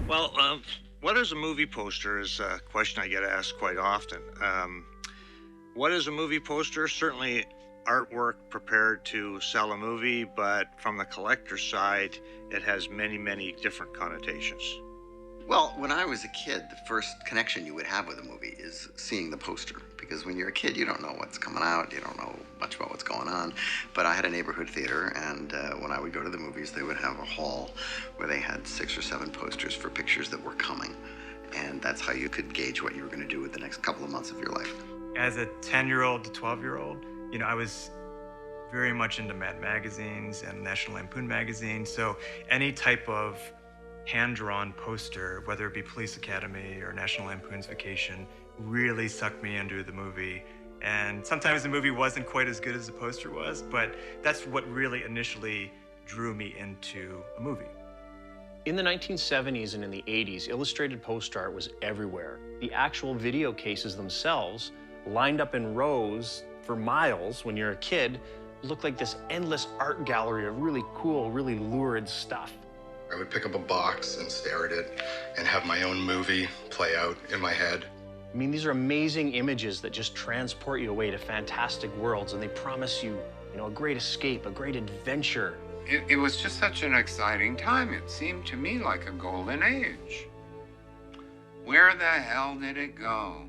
Well, what is a movie poster is a question I get asked quite often. What is a movie poster? Certainly artwork prepared to sell a movie, but from the collector's side, it has many, many different connotations. Well, when I was a kid, the first connection you would have with a movie is seeing the poster. Because when you're a kid, you don't know what's coming out, you don't know much about what's going on. But I had a neighborhood theater, and when I would go to the movies, they would have a hall where they had 6 or 7 posters for pictures that were coming. And that's how you could gauge what you were going to do with the next couple of months of your life. As a 10-year-old to 12-year-old, I was very much into Mad magazines and National Lampoon magazine. So any type of hand-drawn poster, whether it be Police Academy or National Lampoon's Vacation, really sucked me into the movie. And sometimes the movie wasn't quite as good as the poster was, but that's what really initially drew me into a movie. In the 1970s and in the 80s, illustrated poster art was everywhere. The actual video cases themselves, lined up in rows for miles when you're a kid, looked like this endless art gallery of really cool, really lurid stuff. I would pick up a box and stare at it and have my own movie play out in my head. I mean, these are amazing images that just transport you away to fantastic worlds, and they promise you, a great escape, a great adventure. It was just such an exciting time. It seemed to me like a golden age. Where the hell did it go?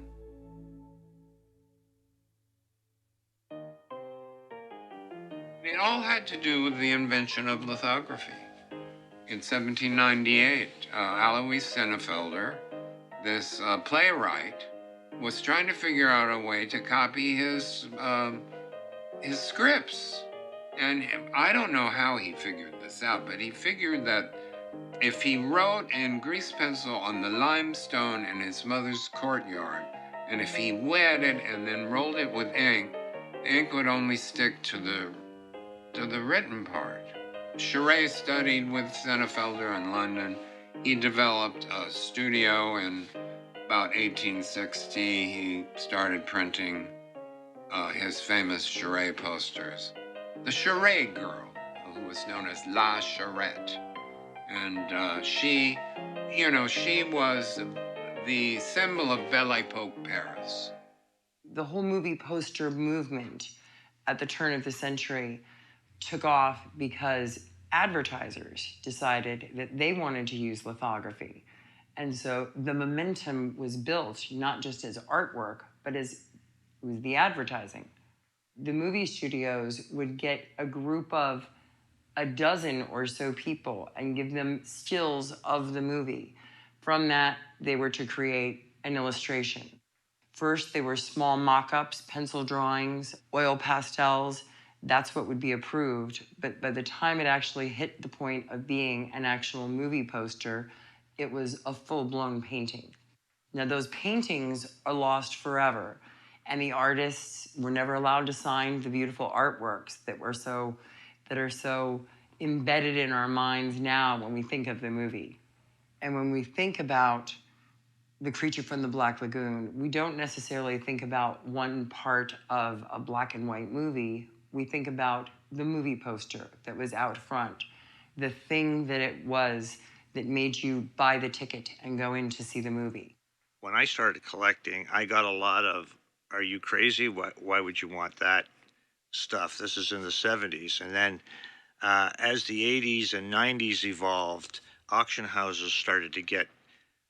It all had to do with the invention of lithography. In 1798, Alois Senefelder, this playwright, was trying to figure out a way to copy his scripts. And I don't know how he figured this out, but he figured that if he wrote in grease pencil on the limestone in his mother's courtyard, and if he wet it and then rolled it with ink, the ink would only stick to the written part. Charest studied with Senefelder in London. He developed a studio in about 1860. He started printing his famous Charest posters. The Charest girl, who was known as La Charette. And she was the symbol of Belle Epoque Paris. The whole movie poster movement at the turn of the century took off because advertisers decided that they wanted to use lithography. And so the momentum was built not just as artwork, but as it was the advertising. The movie studios would get a group of a dozen or so people and give them stills of the movie. From that, they were to create an illustration. First, they were small mock-ups, pencil drawings, oil pastels. That's what would be approved. But by the time it actually hit the point of being an actual movie poster, it was a full-blown painting. Now, those paintings are lost forever, and the artists were never allowed to sign the beautiful artworks that are so embedded in our minds now when we think of the movie. And when we think about The Creature from the Black Lagoon, we don't necessarily think about one part of a black and white movie. We think about the movie poster that was out front, the thing that it was that made you buy the ticket and go in to see the movie. When I started collecting, I got a lot of, "Are you crazy? Why would you want that stuff?" This is in the 70s. And then as the 80s and 90s evolved, auction houses started to get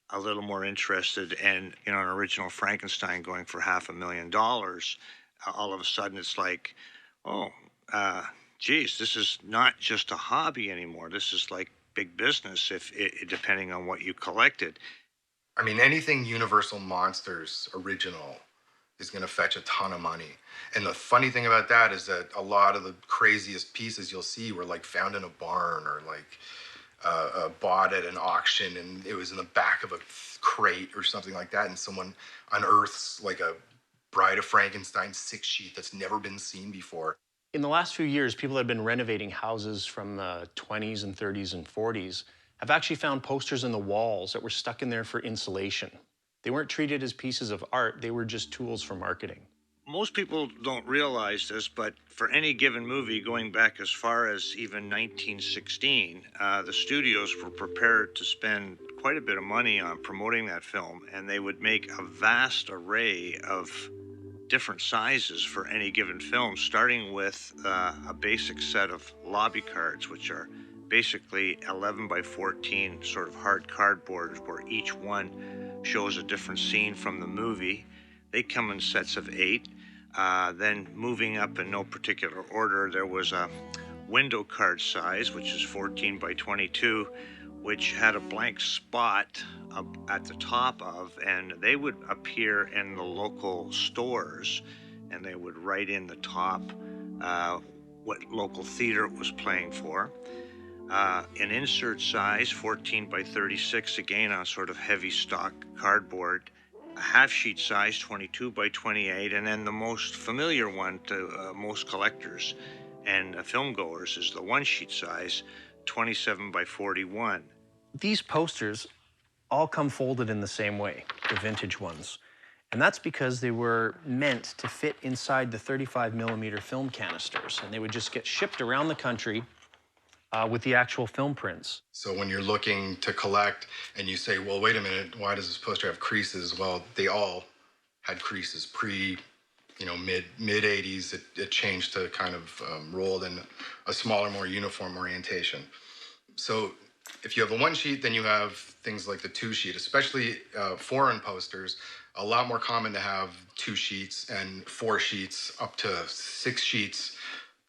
a little more interested, and an original Frankenstein going for $500,000, all of a sudden it's like, oh, geez, this is not just a hobby anymore. This is like big business, depending on what you collected. I mean, anything Universal Monsters original is going to fetch a ton of money. And the funny thing about that is that a lot of the craziest pieces you'll see were like found in a barn or like bought at an auction, and it was in the back of a crate or something like that, and someone unearths like a Bride of Frankenstein 6 sheet that's never been seen before. In the last few years, people that have been renovating houses from the 20s and 30s and 40s have actually found posters in the walls that were stuck in there for insulation. They weren't treated as pieces of art, they were just tools for marketing. Most people don't realize this, but for any given movie, going back as far as even 1916, the studios were prepared to spend quite a bit of money on promoting that film, and they would make a vast array of different sizes for any given film, starting with a basic set of lobby cards, which are basically 11 by 14 sort of hard cardboard, where each one shows a different scene from the movie. They come in sets of 8. Then moving up in no particular order, there was a window card size, which is 14 by 22, which had a blank spot up at the top of, and they would appear in the local stores, and they would write in the top what local theater it was playing for. An insert size, 14 by 36, again on sort of heavy stock cardboard. A half sheet size, 22 by 28, and then the most familiar one to most collectors and film goers is the one sheet size, 27 by 41. These posters all come folded in the same way, the vintage ones. And that's because they were meant to fit inside the 35 millimeter film canisters, and they would just get shipped around the country with the actual film prints. So when you're looking to collect and you say, well, wait a minute, why does this poster have creases? Well, they all had creases mid 80s. It changed to kind of rolled in a smaller, more uniform orientation. So if you have a one sheet, then you have things like the two sheet, especially foreign posters. A lot more common to have 2 sheets and 4 sheets, up to 6 sheets,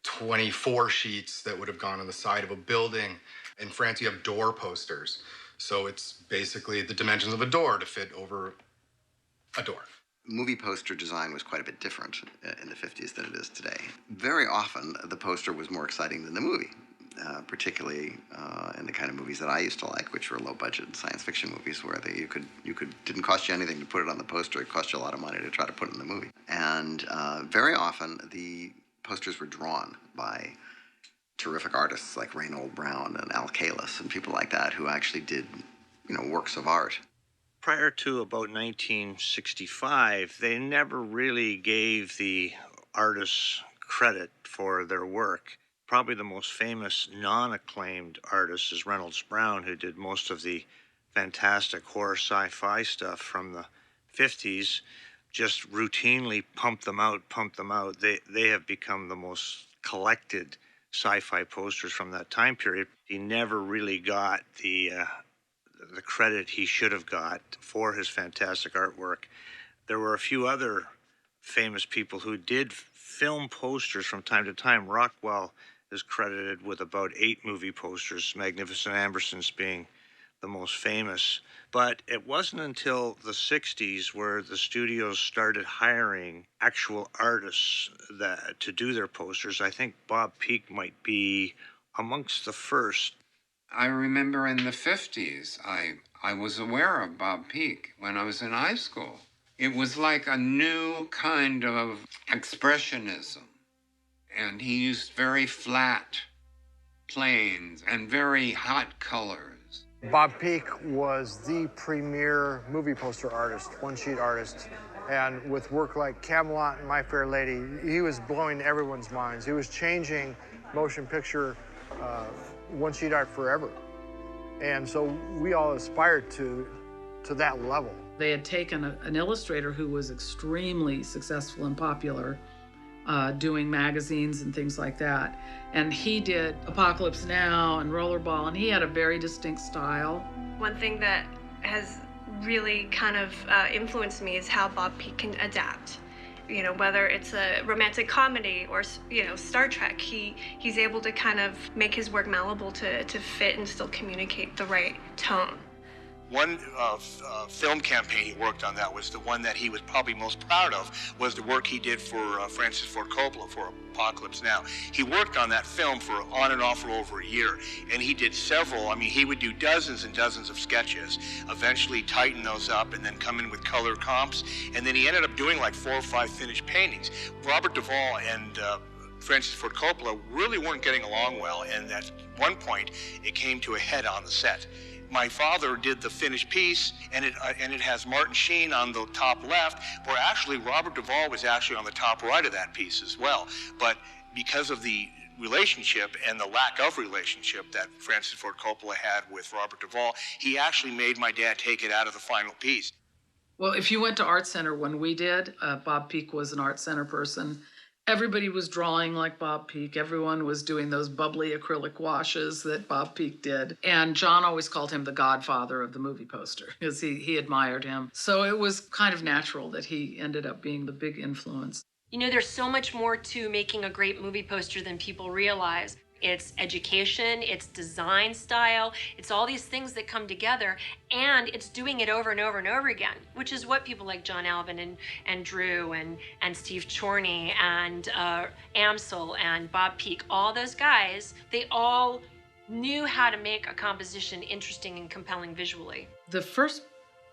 24 sheets that would have gone on the side of a building. In France, you have door posters. So it's basically the dimensions of a door to fit over a door. Movie poster design was quite a bit different in the 50s than it is today. Very often, the poster was more exciting than the movie, particularly in the kind of movies that I used to like, which were low-budget science fiction movies, where didn't cost you anything to put it on the poster. It cost you a lot of money to try to put it in the movie. And very often, the posters were drawn by terrific artists like Reynold Brown and Al Kalis and people like that, who actually did, works of art. Prior to about 1965, they never really gave the artists credit for their work. Probably the most famous non-acclaimed artist is Reynolds Brown, who did most of the fantastic horror sci-fi stuff from the 50s. Just routinely pump them out. They have become the most collected sci-fi posters from that time period. He never really got the credit he should have got for his fantastic artwork. There were a few other famous people who did film posters from time to time. Rockwell is credited with about 8 movie posters, Magnificent Ambersons being the most famous. But it wasn't until the 60s where the studios started hiring actual artists to do their posters. I think Bob Peak might be amongst the first. I remember in the 50s, I was aware of Bob Peak when I was in high school. It was like a new kind of expressionism. And he used very flat planes and very hot colors. Bob Peak was the premier movie poster artist, one-sheet artist. And with work like Camelot and My Fair Lady, he was blowing everyone's minds. He was changing motion picture one-sheet art forever. And so we all aspired to that level. They had taken an illustrator who was extremely successful and popular, doing magazines and things like that. And he did Apocalypse Now and Rollerball, and he had a very distinct style. One thing that has really kind of influenced me is how Bob Peak can adapt. Whether it's a romantic comedy or, Star Trek, he's able to kind of make his work malleable to fit and still communicate the right tone. One film campaign he worked on that was the one that he was probably most proud of, was the work he did for Francis Ford Coppola for Apocalypse Now. He worked on that film for on and off for over a year, and he did several. He would do dozens and dozens of sketches, eventually tighten those up, and then come in with color comps, and then he ended up doing like 4 or 5 finished paintings. Robert Duvall and Francis Ford Coppola really weren't getting along well, and at one point it came to a head on the set. My father did the finished piece, and it has Martin Sheen on the top left, where actually Robert Duvall was actually on the top right of that piece as well. But because of the relationship and the lack of relationship that Francis Ford Coppola had with Robert Duvall, he actually made my dad take it out of the final piece. Well, if you went to Art Center when we did, Bob Peak was an Art Center person. Everybody was drawing like Bob Peak. Everyone was doing those bubbly acrylic washes that Bob Peak did. And John always called him the godfather of the movie poster because he admired him. So it was kind of natural that he ended up being the big influence. You know, there's so much more to making a great movie poster than people realize. It's education, it's design style, it's all these things that come together, and it's doing it over and over and over again, which is what people like John Alvin and Drew and Steve Chorney and Amsel and Bob Peak, all those guys, they all knew how to make a composition interesting and compelling visually. The first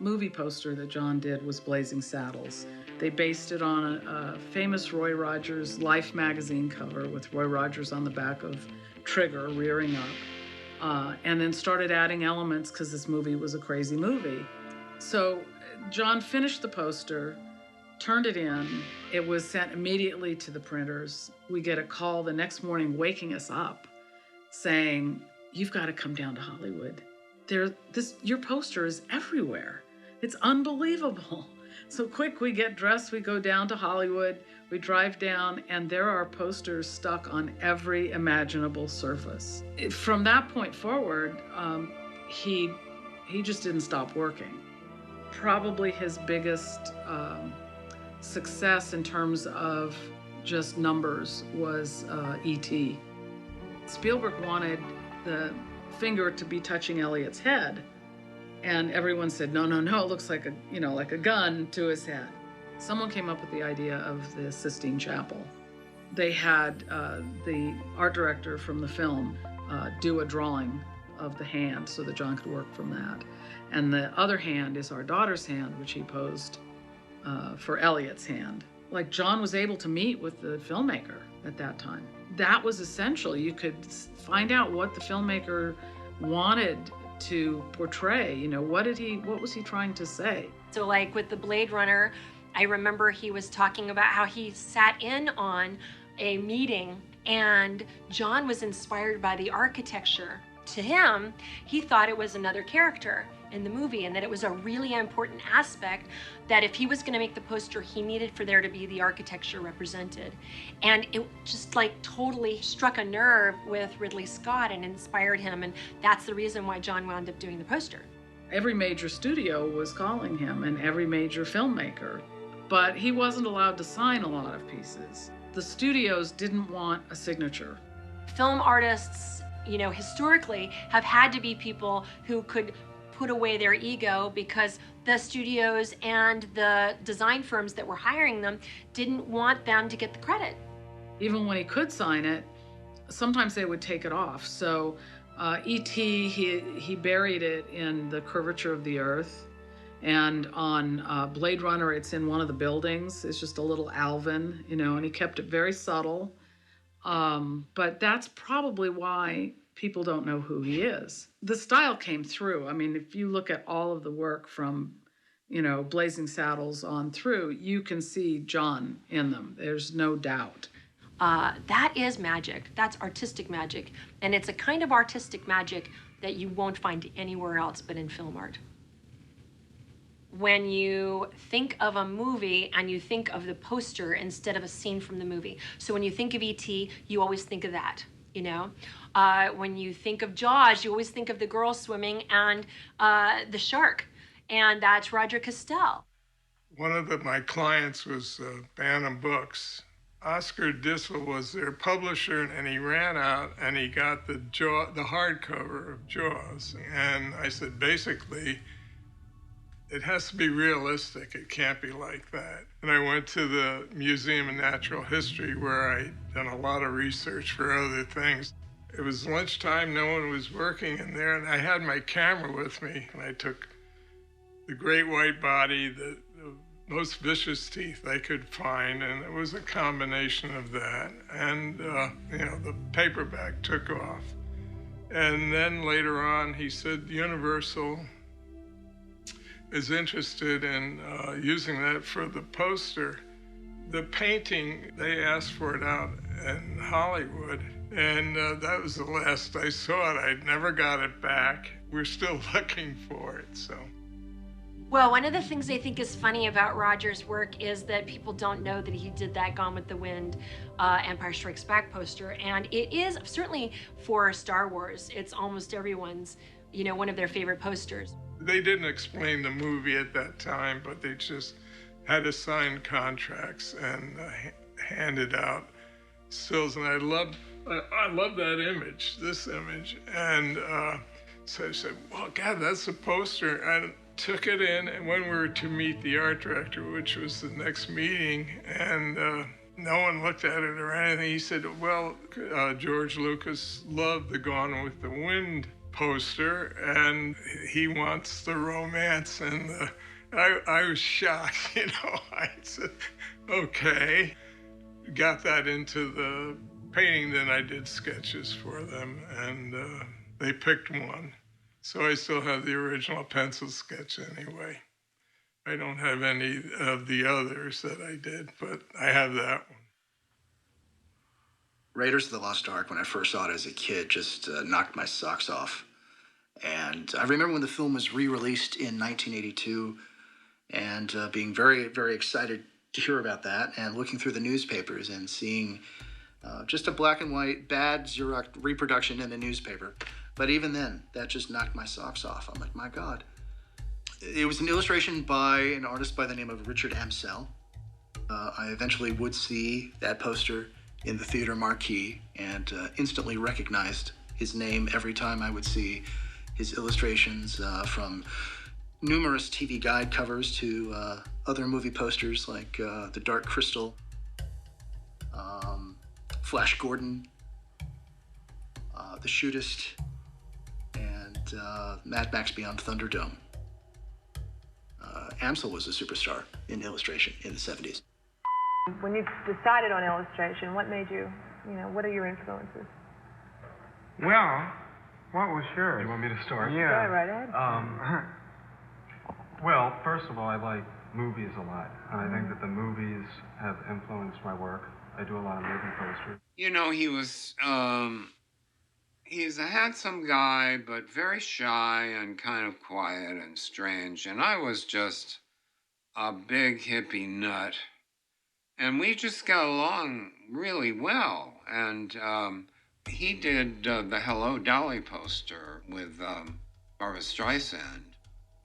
movie poster that John did was Blazing Saddles. They based it on a famous Roy Rogers Life magazine cover with Roy Rogers on the back of Trigger rearing up, and then started adding elements because this movie was a crazy movie. So John finished the poster, turned it in. It was sent immediately to the printers. We get a call the next morning waking us up saying, "You've got to come down to Hollywood. Your poster is everywhere. It's unbelievable." So quick, we get dressed, we go down to Hollywood, we drive down, and there are posters stuck on every imaginable surface. From that point forward, he just didn't stop working. Probably his biggest success in terms of just numbers was E.T. Spielberg wanted the finger to be touching Elliot's head, and everyone said, no, it looks like a gun to his head. Someone came up with the idea of the Sistine Chapel. They had the art director from the film do a drawing of the hand so that John could work from that. And the other hand is our daughter's hand, which he posed for Elliot's hand. Like, John was able to meet with the filmmaker at that time. That was essential. You could find out what the filmmaker wanted to portray. What was he trying to say? So like with the Blade Runner, I remember he was talking about how he sat in on a meeting and John was inspired by the architecture. To him, he thought it was another character in the movie and that it was a really important aspect that if he was going to make the poster, he needed for there to be the architecture represented. And it just like totally struck a nerve with Ridley Scott and inspired him, and that's the reason why John wound up doing the poster. Every major studio was calling him and every major filmmaker, but he wasn't allowed to sign a lot of pieces. The studios didn't want a signature. Film artists, historically have had to be people who could put away their ego because the studios and the design firms that were hiring them didn't want them to get the credit. Even when he could sign it, sometimes they would take it off. So E.T., he buried it in the curvature of the earth. And on Blade Runner, it's in one of the buildings. It's just a little Alvin, and he kept it very subtle. But that's probably why people don't know who he is. The style came through. I mean, if you look at all of the work from, Blazing Saddles on through, you can see John in them. There's no doubt. That is magic. That's artistic magic. And it's a kind of artistic magic that you won't find anywhere else but in film art. When you think of a movie and you think of the poster instead of a scene from the movie. So when you think of E.T., you always think of that, When you think of Jaws, you always think of the girl swimming and the shark. And that's Roger Castell. One of my clients was Bantam Books. Oscar Dissel was their publisher, and he ran out and he got the hardcover of Jaws. And I said, basically, it has to be realistic. It can't be like that. And I went to the Museum of Natural History where I'd done a lot of research for other things. It was lunchtime, no one was working in there, and I had my camera with me, and I took the great white body, the most vicious teeth I could find, and it was a combination of that. And, the paperback took off. And then later on, he said Universal is interested in using that for the poster. The painting, they asked for it out in Hollywood, And that was the last I saw it. I never got it back. We're still looking for it, so. Well, one of the things I think is funny about Roger's work is that people don't know that he did that Gone with the Wind, Empire Strikes Back poster. And it is certainly for Star Wars. It's almost everyone's, one of their favorite posters. They didn't explain the movie at that time, but they just had to sign contracts and handed out stills. And I love that image, this image. And so I said, well, God, that's a poster. And took it in, and when we were to meet the art director, which was the next meeting, and no one looked at it or anything, he said, well, George Lucas loved the Gone with the Wind poster, and he wants the romance. And I was shocked, I said, okay. Got that into the painting, then I did sketches for them, and they picked one. So I still have the original pencil sketch anyway. I don't have any of the others that I did, but I have that one. Raiders of the Lost Ark, when I first saw it as a kid, just knocked my socks off. And I remember when the film was re-released in 1982 and being very, very excited to hear about that and looking through the newspapers and seeing just a black and white, bad Xerox reproduction in the newspaper. But even then, that just knocked my socks off. I'm like, my God. It was an illustration by an artist by the name of Richard Amsel. I eventually would see that poster in the theater marquee and instantly recognized his name every time I would see his illustrations from numerous TV guide covers to other movie posters like The Dark Crystal, Flash Gordon, The Shootist, and Mad Max Beyond Thunderdome. Amsel was a superstar in illustration in the 70s. When you decided on illustration, what made you, what are your influences? Well, what was yours? You want me to start? Yeah. Go right ahead. Well, first of all, I like movies a lot. And I think that the movies have influenced my work. I do a lot of movie posters. He's a handsome guy, but very shy and kind of quiet and strange. And I was just a big hippie nut. And we just got along really well. And he did the Hello Dolly poster with Barbra Streisand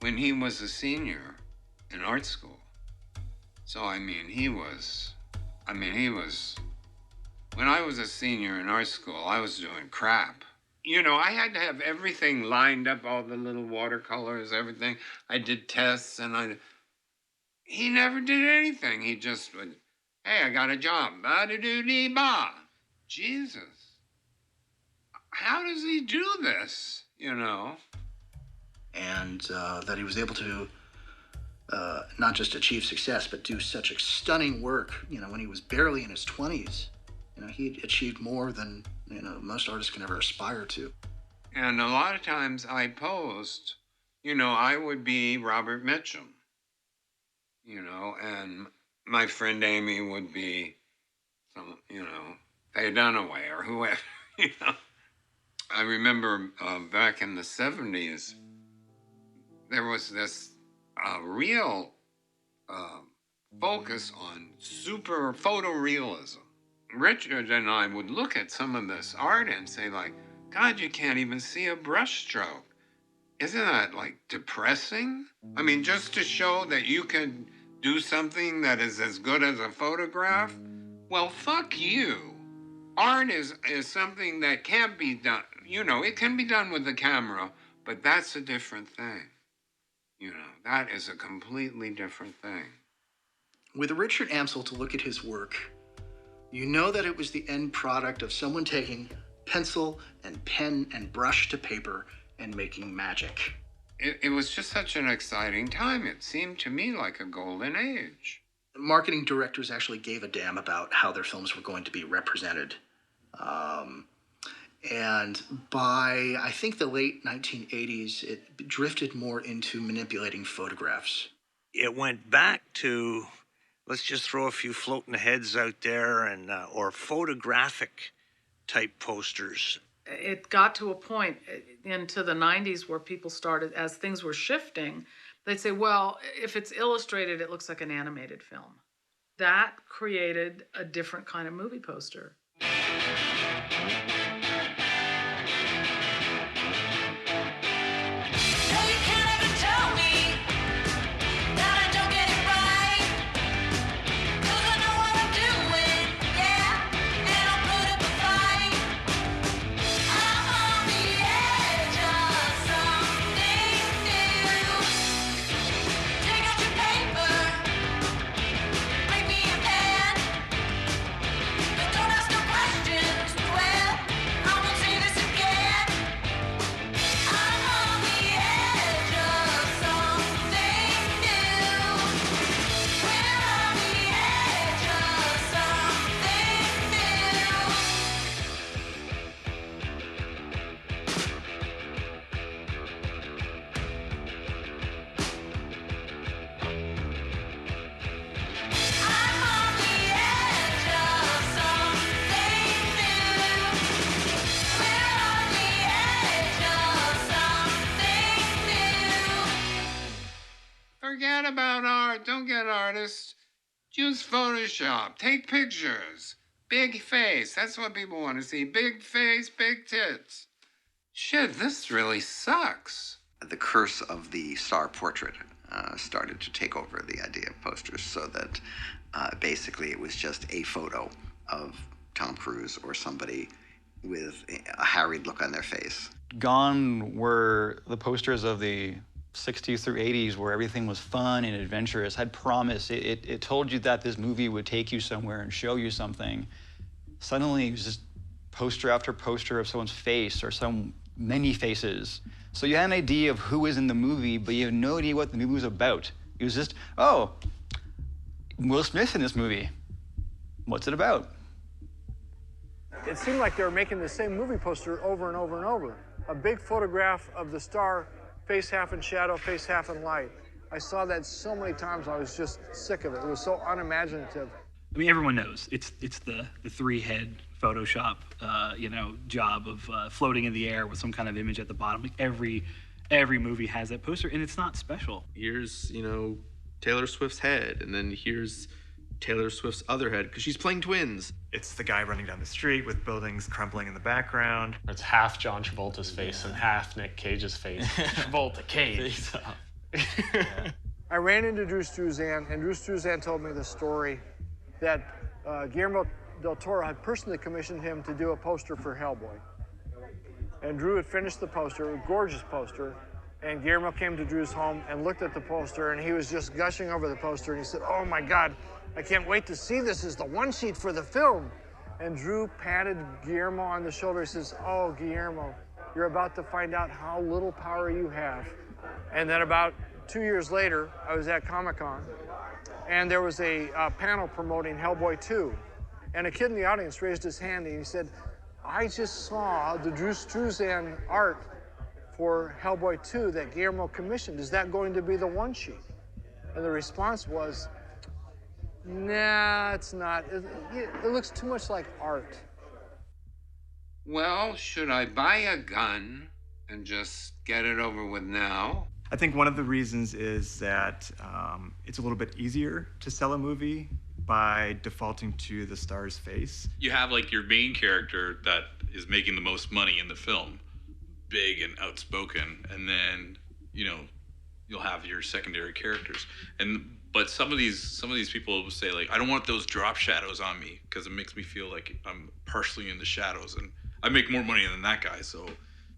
when he was a senior in art school. So, when I was a senior in art school, I was doing crap. I had to have everything lined up, all the little watercolors, everything. I did tests, and he never did anything. He just would, hey, I got a job. Ba-da-doo-dee-ba. Jesus. How does he do this, And that he was able to not just achieve success, but do such a stunning work, when he was barely in his 20s. He achieved more than, most artists can ever aspire to. And a lot of times I posed, I would be Robert Mitchum, and my friend Amy would be some, Faye Dunaway or whoever, I remember back in the 70s, there was this real focus on super photorealism. Richard and I would look at some of this art and say, like, God, you can't even see a brushstroke. Isn't that, depressing? I mean, just to show that you can do something that is as good as a photograph? Well, fuck you. Art is something that can't be done. It can be done with the camera, but that's a different thing. That is a completely different thing. With Richard Amsel to look at his work, you know that it was the end product of someone taking pencil and pen and brush to paper and making magic. It was just such an exciting time. It seemed to me like a golden age. Marketing directors actually gave a damn about how their films were going to be represented. And by, I think, the late 1980s, it drifted more into manipulating photographs. It went back to, let's just throw a few floating heads out there and or photographic type posters. It got to a point into the 90s where people started, as things were shifting, they'd say, well, if it's illustrated, it looks like an animated film. That created a different kind of movie poster. Forget about art. Don't get artists. Use Photoshop. Take pictures. Big face. That's what people want to see. Big face, big tits. Shit, this really sucks. The curse of the star portrait started to take over the idea of posters, so that basically it was just a photo of Tom Cruise or somebody with a harried look on their face. Gone were the posters of the 60s through 80s where everything was fun and adventurous, had promise. It told you that this movie would take you somewhere and show you something. Suddenly it was just poster after poster of someone's face or many faces. So you had an idea of who was in the movie, but you had no idea what the movie was about. It was just, oh, Will Smith's in this movie. What's it about? It seemed like they were making the same movie poster over and over and over. A big photograph of the star, face half in shadow, face half in light. I saw that so many times, I was just sick of it. It was so unimaginative. I mean, everyone knows it's the three-head Photoshop, job of floating in the air with some kind of image at the bottom. Like every movie has that poster, and it's not special. Here's, Taylor Swift's head, and then here's Taylor Swift's other head, because she's playing twins. It's the guy running down the street with buildings crumbling in the background. It's half John Travolta's face and half Nick Cage's face. Travolta, Cage. I ran into Drew Struzan, and Drew Struzan told me the story that Guillermo del Toro had personally commissioned him to do a poster for Hellboy. And Drew had finished the poster, a gorgeous poster, and Guillermo came to Drew's home and looked at the poster, and he was just gushing over the poster, and he said, "Oh my God, I can't wait to see this as the one sheet for the film." And Drew patted Guillermo on the shoulder. He says, "Oh, Guillermo, you're about to find out how little power you have." And then about 2 years later, I was at Comic-Con, and there was a panel promoting Hellboy 2. And a kid in the audience raised his hand, and he said, "I just saw the Drew Struzan art for Hellboy 2 that Guillermo commissioned. Is that going to be the one sheet?" And the response was, "Nah, it's not. It looks too much like art." Well, should I buy a gun and just get it over with now? I think one of the reasons is that it's a little bit easier to sell a movie by defaulting to the star's face. You have like your main character that is making the most money in the film, big and outspoken, and then you'll have your secondary characters. But some of these people will say, like, I don't want those drop shadows on me because it makes me feel like I'm partially in the shadows, and I make more money than that guy, so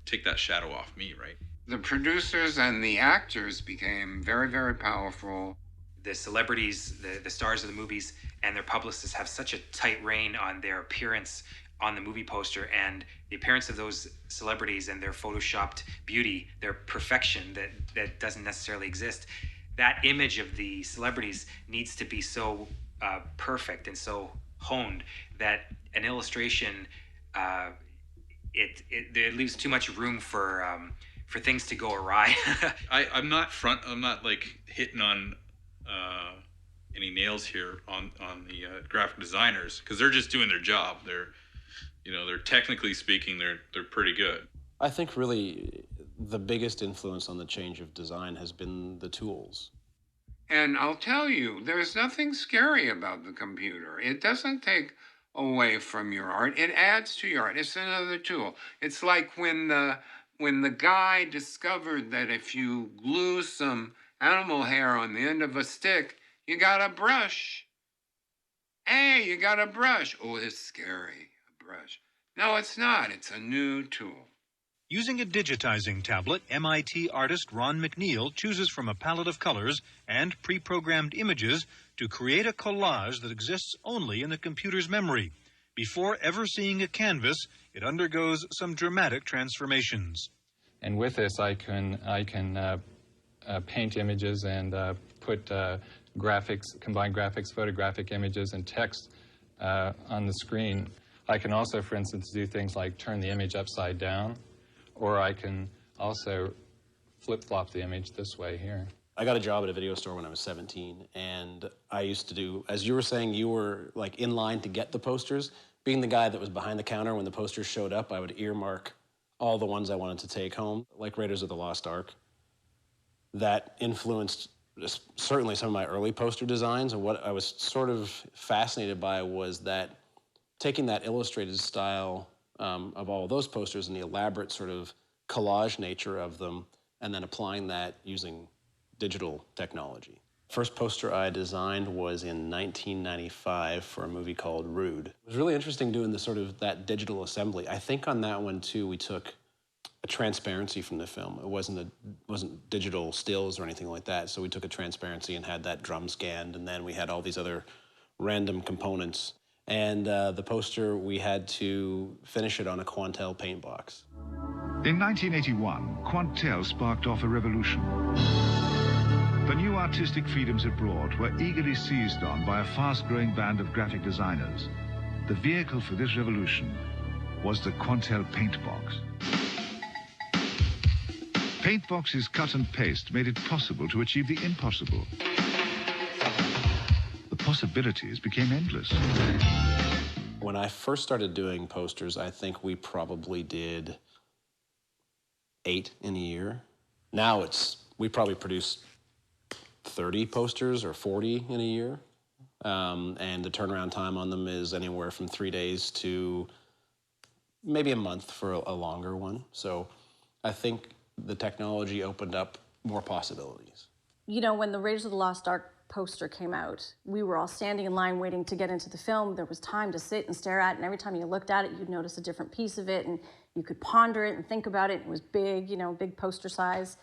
take that shadow off me, right? The producers and the actors became very, very powerful. The celebrities, the stars of the movies, and their publicists have such a tight rein on their appearance on the movie poster, and the appearance of those celebrities and their photoshopped beauty, their perfection that doesn't necessarily exist. That image of the celebrities needs to be so perfect and so honed that an illustration it leaves too much room for things to go awry. I'm not like hitting on any nails here on the graphic designers, because they're just doing their job. They're you know, they're technically speaking, they're pretty good. I think really the biggest influence on the change of design has been the tools. And I'll tell you, there's nothing scary about the computer. It doesn't take away from your art. It adds to your art. It's another tool. It's like when the guy discovered that if you glue some animal hair on the end of a stick, you got a brush. Hey, you got a brush. Oh, it's scary, a brush. No, it's not. It's a new tool. Using a digitizing tablet, MIT artist Ron McNeil chooses from a palette of colors and pre-programmed images to create a collage that exists only in the computer's memory. Before ever seeing a canvas, it undergoes some dramatic transformations. And with this, I can paint images and put graphics, combine graphics, photographic images, and text on the screen. I can also, for instance, do things like turn the image upside down, or I can also flip-flop the image this way here. I got a job at a video store when I was 17, and I used to do, as you were saying, you were like in line to get the posters. Being the guy that was behind the counter when the posters showed up, I would earmark all the ones I wanted to take home, like Raiders of the Lost Ark. That influenced certainly some of my early poster designs, and what I was sort of fascinated by was that taking that illustrated style of all of those posters and the elaborate sort of collage nature of them, and then applying that using digital technology. First poster I designed was in 1995 for a movie called Rude. It was really interesting doing the sort of that digital assembly. I think on that one too, we took a transparency from the film. It wasn't digital stills or anything like that. So we took a transparency and had that drum scanned, and then we had all these other random components. And the poster, we had to finish it on a Quantel paint box. In 1981, Quantel sparked off a revolution. The new artistic freedoms it brought were eagerly seized on by a fast-growing band of graphic designers. The vehicle for this revolution was the Quantel paint box. Paint boxes cut and paste made it possible to achieve the impossible. The possibilities became endless. When I first started doing posters, I think we probably did 8 in a year. Now we probably produce 30 posters or 40 in a year. And the turnaround time on them is anywhere from 3 days to maybe a month for a longer one. So I think the technology opened up more possibilities. You know, when the Raiders of the Lost Ark poster came out, we were all standing in line waiting to get into the film. There was time to sit and stare at it, and every time you looked at it, you'd notice a different piece of it, and you could ponder it and think about it. It was big, you know, big poster size.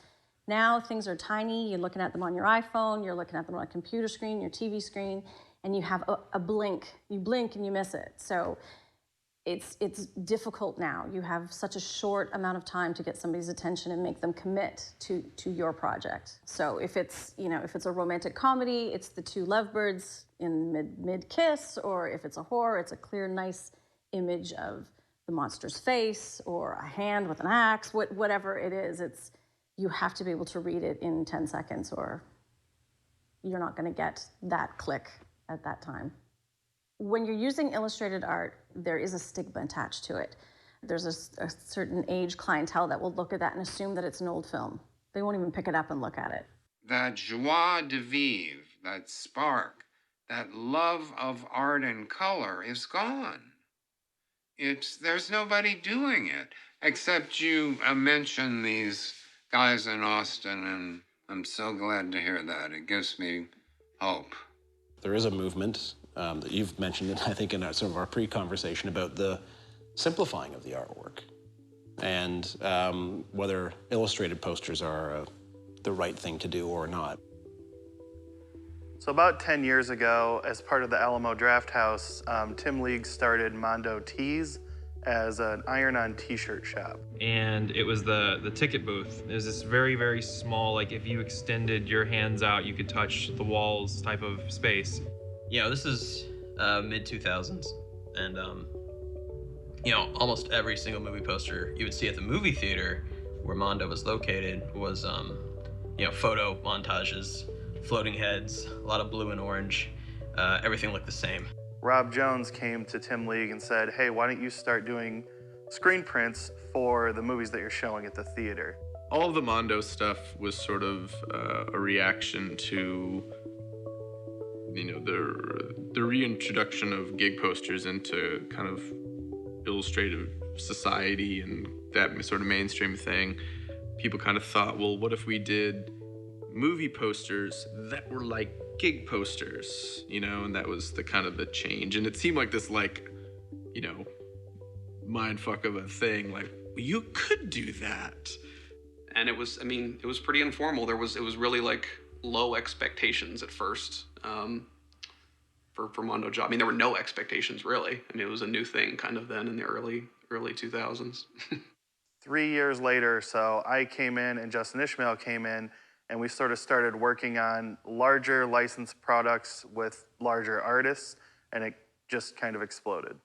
Now things are tiny. You're looking at them on your iPhone, you're looking at them on a computer screen, your TV screen, and you have a blink. You blink and you miss it. So it's difficult now. You have such a short amount of time to get somebody's attention and make them commit to your project. So if it's, you know, if it's a romantic comedy, it's the two lovebirds in mid kiss, or if it's a horror, it's a clear, nice image of the monster's face or a hand with an axe, whatever it is. You have to be able to read it in 10 seconds or you're not going to get that click at that time. When you're using illustrated art, there is a stigma attached to it. There's a certain age clientele that will look at that and assume that it's an old film. They won't even pick it up and look at it. That joie de vivre, that spark, that love of art and color is gone. There's nobody doing it, except you mentioned these guys in Austin, and I'm so glad to hear that. It gives me hope. There is a movement that you've mentioned, I think, in some of our pre-conversation about the simplifying of the artwork and whether illustrated posters are the right thing to do or not. So about 10 years ago, as part of the Alamo Draft House, Tim League started Mondo Tees as an iron-on t-shirt shop. And it was the ticket booth. It was this very, very small, like if you extended your hands out, you could touch the walls type of space. You know, this is mid-2000s, and you know, almost every single movie poster you would see at the movie theater where Mondo was located was, you know, photo montages, floating heads, a lot of blue and orange, everything looked the same. Rob Jones came to Tim League and said, hey, why don't you start doing screen prints for the movies that you're showing at the theater? All of the Mondo stuff was sort of a reaction to, you know, the reintroduction of gig posters into kind of illustrative society and that sort of mainstream thing. People kind of thought, well, what if we did movie posters that were like gig posters, you know? And that was the kind of the change. And it seemed like this, like, you know, mind fuck of a thing. Like, well, you could do that. And it was, I mean, it was pretty informal. It was really like low expectations at first for Mondo Job. I mean, there were no expectations really. I mean, it was a new thing kind of then in the early 2000s. 3 years later or so, I came in and Justin Ishmael came in, and we sort of started working on larger licensed products with larger artists, and it just kind of exploded.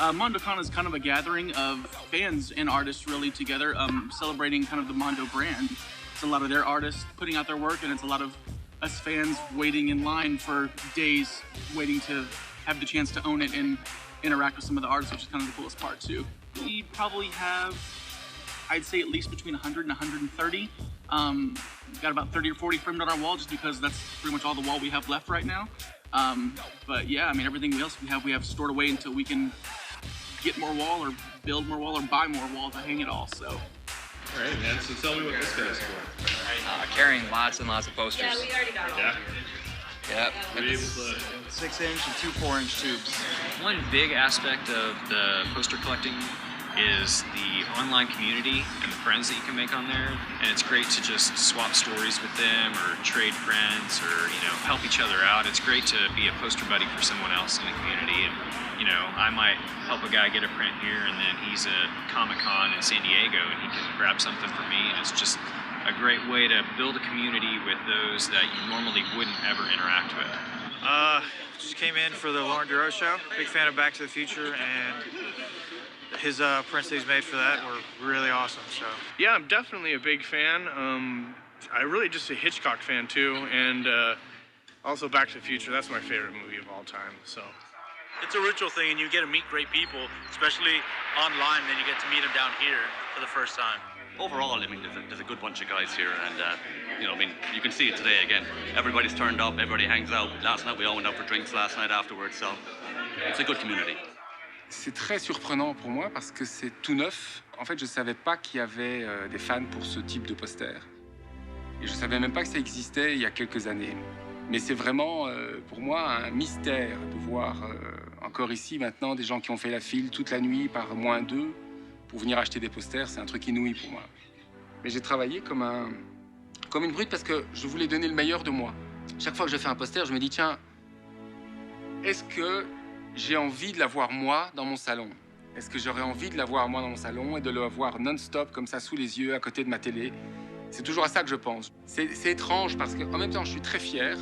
MondoCon is kind of a gathering of fans and artists really together, celebrating kind of the Mondo brand. It's a lot of their artists putting out their work, and it's a lot of us fans waiting in line for days, waiting to have the chance to own it and interact with some of the artists, which is kind of the coolest part too. We probably have, I'd say, at least between 100 and 130. We've got about 30 or 40 framed on our wall, just because that's pretty much all the wall we have left right now. But yeah, I mean, everything else we have stored away until we can get more wall or build more wall or buy more wall to hang it all, so. All right, man, so tell me what this guy's for. Carrying lots and lots of posters. Yeah, we already got it. Yep. Were you able to... 6-inch and 2 4-inch tubes. One big aspect of the poster collecting is the online community and the friends that you can make on there. And it's great to just swap stories with them or trade friends or, you know, help each other out. It's great to be a poster buddy for someone else in the community. And, you know, I might help a guy get a print here, and then he's at Comic-Con in San Diego and he can grab something for me. And it's just a great way to build a community with those that you normally wouldn't ever interact with. Just came in for the Lauren Duro show. Big fan of Back to the Future, and his prints that he's made for that were really awesome. So yeah, I'm definitely a big fan. I really just a Hitchcock fan too, and also Back to the Future. That's my favorite movie of all time. So it's a ritual thing, and you get to meet great people, especially online. Then you get to meet them down here for the first time. Overall, I mean, there's a good bunch of guys here, and you know, I mean, you can see it today again. Everybody's turned up, everybody hangs out. Last night we all went out for drinks last night afterwards, so it's a good community. C'est très surprenant pour moi parce que c'est tout neuf. En fait, je ne savais pas qu'il y avait des fans pour ce type de poster. Et je ne savais même pas que ça existait il y a quelques années. Mais c'est vraiment, pour moi, un mystère de voir encore ici, maintenant, des gens qui ont fait la file toute la nuit par -2 pour venir acheter des posters. C'est un truc inouï pour moi. Mais j'ai travaillé comme une brute parce que je voulais donner le meilleur de moi. Chaque fois que je fais un poster, je me dis, tiens, est-ce que j'ai envie de l'avoir moi dans mon salon? Est-ce que j'aurais envie de l'avoir moi dans mon salon et de l'avoir non-stop comme ça sous les yeux à côté de ma télé? C'est toujours à ça que je pense. C'est étrange parce qu'en même temps je suis très fier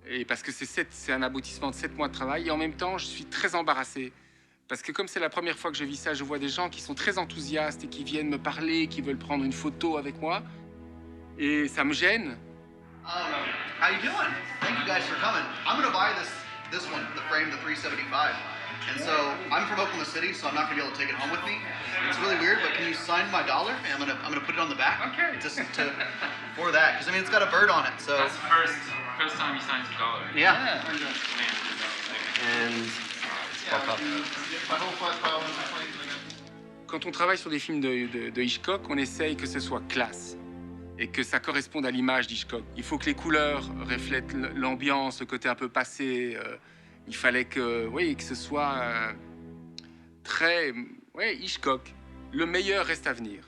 et parce que c'est un aboutissement de 7 mois de travail, et en même temps je suis très embarrassé parce que comme c'est la première fois que je vis ça, je vois des gens qui sont très enthousiastes et qui viennent me parler, qui veulent prendre une photo avec moi, et ça me gêne. How you doing? Thank you guys for coming. I'm gonna buy this one, the frame, the 375. And so I'm from Oklahoma City, so I'm not gonna be able to take it home with me. It's really weird, but can you sign my dollar? And I'm gonna put it on the back. Okay. Just for that, because I mean it's got a bird on it. So that's the first time he signs a dollar. Yeah. And quand on travaille sur des films de Hitchcock, on essaye que ce soit classe et que ça corresponde à l'image d'Hitchcock. Il faut que les couleurs reflètent l'ambiance, le côté un peu passé. Il fallait que ce soit très Hitchcock. Le meilleur reste à venir.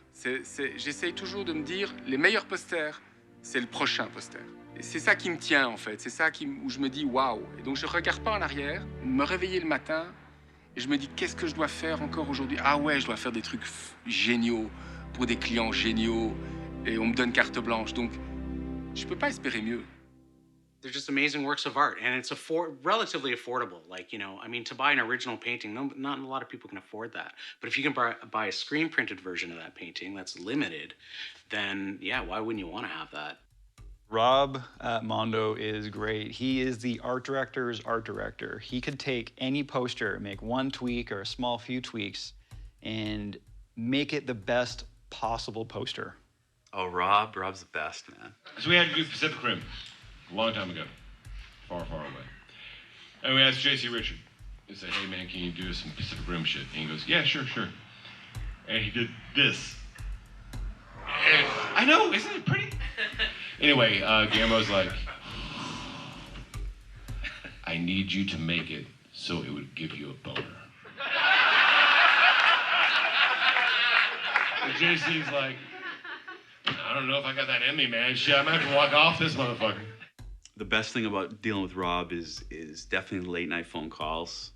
J'essaye toujours de me dire, les meilleurs posters, c'est le prochain poster. Et c'est ça qui me tient, en fait. C'est ça où je me dis, waouh. Et donc, je ne regarde pas en arrière, me réveiller le matin Et je me dis, qu'est-ce que je dois faire encore aujourd'hui? Ah ouais, je dois faire des trucs géniaux pour des clients géniaux. Et on me donne carte blanche. Donc, je peux pas espérer mieux. They're just amazing works of art, and it's relatively affordable. Like, you know, I mean, to buy an original painting, not a lot of people can afford that. But if you can buy a screen printed version of that painting that's limited, then yeah, why wouldn't you want to have that? Rob at Mondo is great. He is the art director's art director. He could take any poster, make one tweak or a small few tweaks, and make it the best possible poster. Oh, Rob's the best, man. So we had to do Pacific Rim a long time ago, far, far away. And we asked J.C. Richard. He said, hey man, can you do some Pacific Rim shit? And he goes, yeah, sure. And he did this. And I know, isn't it pretty? Anyway, Guillermo's like, I need you to make it so it would give you a boner. And JC's like, I don't know if I got that in me, man. Shit, I might have to walk off this motherfucker. The best thing about dealing with Rob is definitely late night phone calls.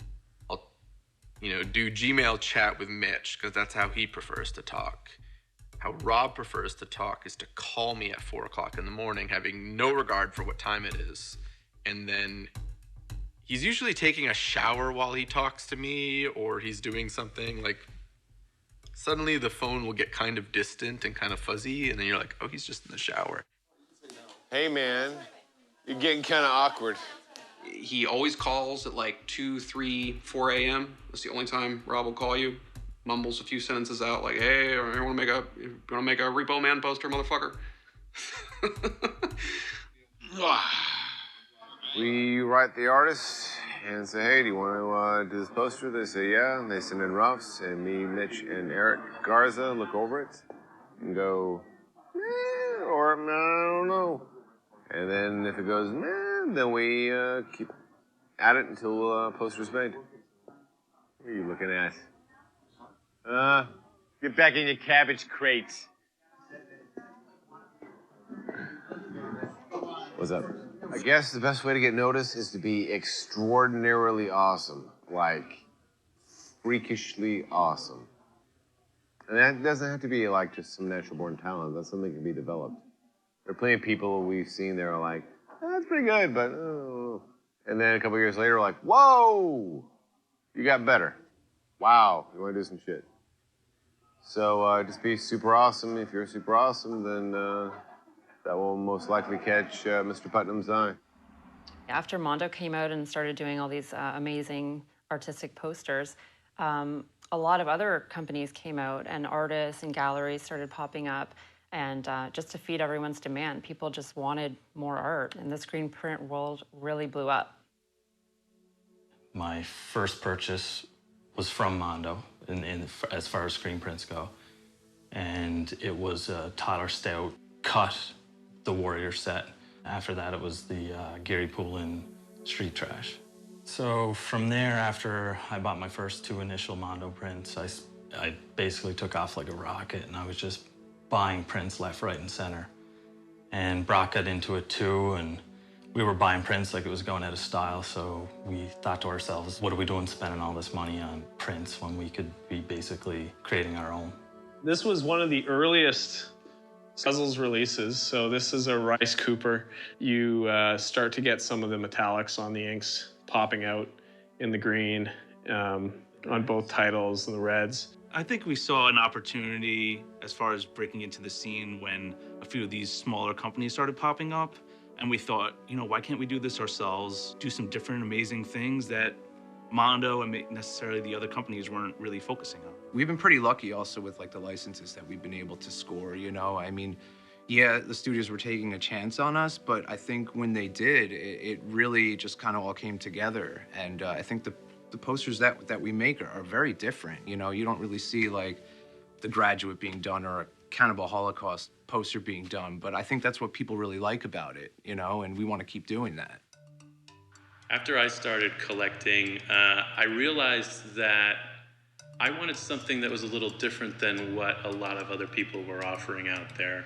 I'll, do Gmail chat with Mitch because that's how he prefers to talk. How Rob prefers to talk is to call me at 4 o'clock in the morning, having no regard for what time it is. And then he's usually taking a shower while he talks to me, or he's doing something like, suddenly the phone will get kind of distant and kind of fuzzy, and then you're like, oh, he's just in the shower. Hey, man, you're getting kind of awkward. He always calls at like 2, 3, 4 a.m. That's the only time Rob will call you. Mumbles a few sentences out like, hey, you want to make a Repo Man poster, motherfucker? We write the artist and say, hey, do you want to do this poster? They say, yeah. And they send in roughs, and me, Mitch, and Eric Garza look over it and go, or I don't know. And then if it goes, then we keep at it until poster's made. What are you looking at? Get back in your cabbage crate. What's up? I guess the best way to get noticed is to be extraordinarily awesome. Like, freakishly awesome. And that doesn't have to be like just some natural born talent. That's something that can be developed. There are plenty of people we've seen that are like, oh, that's pretty good, but oh. And then a couple years later, like, whoa, you got better. Wow, you want to do some shit. So just be super awesome. If you're super awesome, then that will most likely catch Mr. Putnam's eye. After Mondo came out and started doing all these amazing artistic posters, a lot of other companies came out, and artists and galleries started popping up. And just to feed everyone's demand, people just wanted more art, and the screen print world really blew up. My first purchase was from Mondo, as far as screen prints go. And it was Tyler Stout cut the Warrior set. After that, it was the Gary Poulin Street Trash. So from there, after I bought my first 2 initial Mondo prints, I basically took off like a rocket, and I was just buying prints left, right, and center. And Brock got into it too, and we were buying prints like it was going out of style, so we thought to ourselves, what are we doing spending all this money on prints when we could be basically creating our own? This was one of the earliest puzzles releases, so this is a Rice Cooper. You start to get some of the metallics on the inks popping out in the green on both titles and the reds. I think we saw an opportunity as far as breaking into the scene when a few of these smaller companies started popping up. And we thought, why can't we do this ourselves? Do some different, amazing things that Mondo and necessarily the other companies weren't really focusing on. We've been pretty lucky also with like the licenses that we've been able to score, I mean, yeah, the studios were taking a chance on us, but I think when they did, it really just kind of all came together. And I think the posters that we make are very different. You don't really see like The Graduate being done or a Cannibal Holocaust poster being done, but I think that's what people really like about it, and we want to keep doing that. After I started collecting, I realized that I wanted something that was a little different than what a lot of other people were offering out there.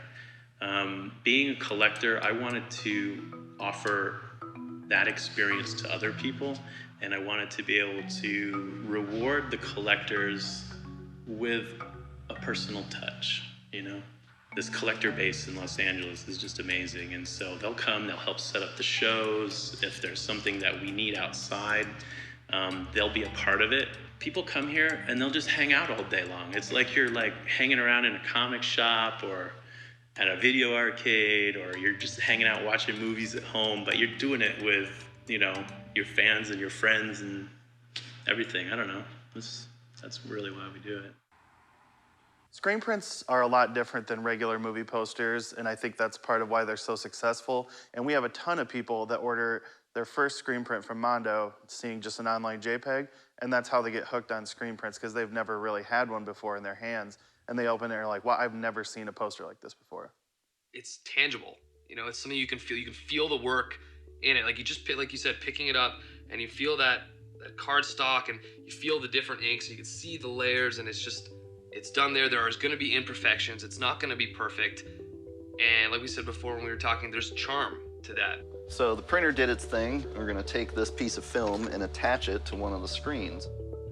Being a collector, I wanted to offer that experience to other people, and I wanted to be able to reward the collectors with a personal touch, you know? This collector base in Los Angeles is just amazing, and so they'll come, they'll help set up the shows. If there's something that we need outside, they'll be a part of it. People come here and they'll just hang out all day long. It's like you're like hanging around in a comic shop or at a video arcade, or you're just hanging out watching movies at home, but you're doing it with, you know, your fans and your friends and everything. I don't know. That's really why we do it. Screen prints are a lot different than regular movie posters, and I think that's part of why they're so successful. And we have a ton of people that order their first screen print from Mondo, seeing just an online JPEG, and that's how they get hooked on screen prints, because they've never really had one before in their hands. And they open it and are like, wow, I've never seen a poster like this before. It's tangible. You know, it's something you can feel. You can feel the work in it. Like you just, like you said, picking it up, and you feel that card stock, and you feel the different inks, and you can see the layers, and it's just, it's done there. There is going to be imperfections. It's not going to be perfect. And like we said before when we were talking, there's charm to that. So the printer did its thing. We're going to take this piece of film and attach it to one of the screens.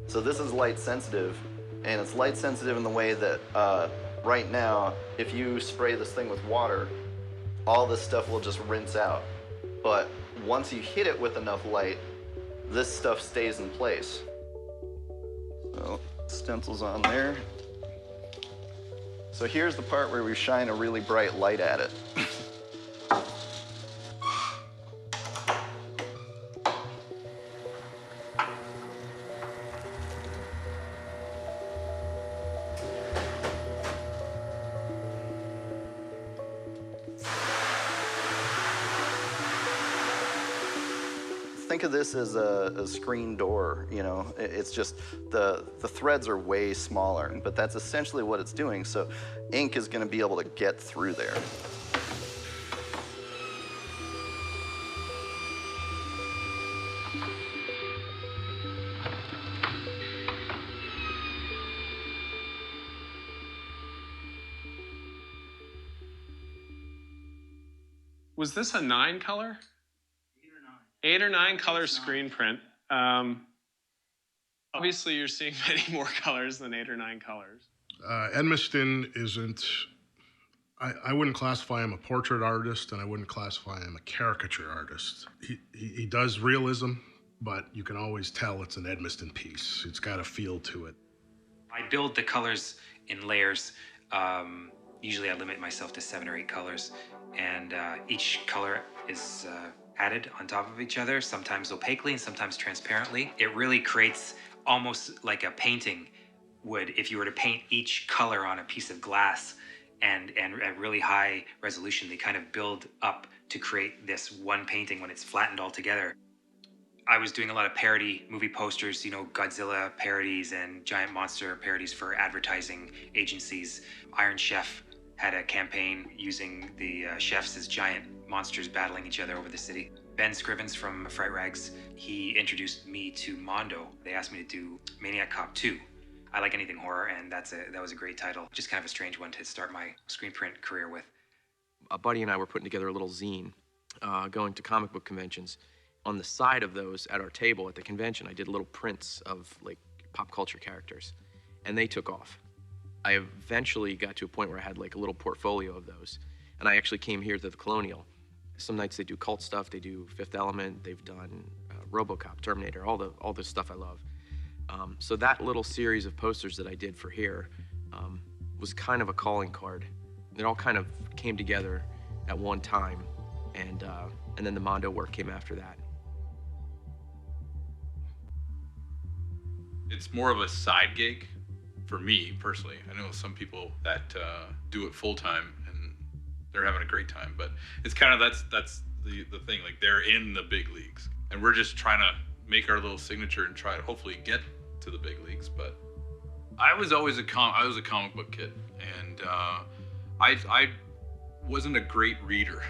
So this is light sensitive, and it's light sensitive in the way that right now, if you spray this thing with water, all this stuff will just rinse out. But once you hit it with enough light, this stuff stays in place. So stencils on there. So here's the part where we shine a really bright light at it. Think of this as a screen door, you know? It's just the threads are way smaller, but that's essentially what it's doing. So ink is going to be able to get through there. Was this a 9 color? 8 or 9 color screen print. Obviously, you're seeing many more colors than 8 or 9 colors. Edmiston isn't, I wouldn't classify him a portrait artist, and I wouldn't classify him a caricature artist. He does realism, but you can always tell it's an Edmiston piece. It's got a feel to it. I build the colors in layers. Usually I limit myself to 7 or 8 colors, and each color is added on top of each other, sometimes opaquely and sometimes transparently. It really creates almost like a painting would if you were to paint each color on a piece of glass, and at really high resolution, they kind of build up to create this one painting when it's flattened all together. I was doing a lot of parody movie posters, you know, Godzilla parodies and giant monster parodies for advertising agencies. Iron Chef had a campaign using the chefs as giant monsters battling each other over the city. Ben Scrivens from Fright Rags, he introduced me to Mondo. They asked me to do Maniac Cop 2. I like anything horror, and that was a great title. Just kind of a strange one to start my screen print career with. A buddy and I were putting together a little zine, going to comic book conventions. On the side of those, at our table at the convention, I did little prints of like pop culture characters, and they took off. I eventually got to a point where I had like a little portfolio of those, and I actually came here to the Colonial. Some nights they do cult stuff, they do Fifth Element, they've done RoboCop, Terminator, all the stuff I love. So that little series of posters that I did for here was kind of a calling card. It all kind of came together at one time, and then the Mondo work came after that. It's more of a side gig for me personally. I know some people that do it full time and they're having a great time, but it's kind of that's the thing. Like they're in the big leagues, and we're just trying to make our little signature and try to hopefully get to the big leagues. But I was always a comic book kid, and I wasn't a great reader.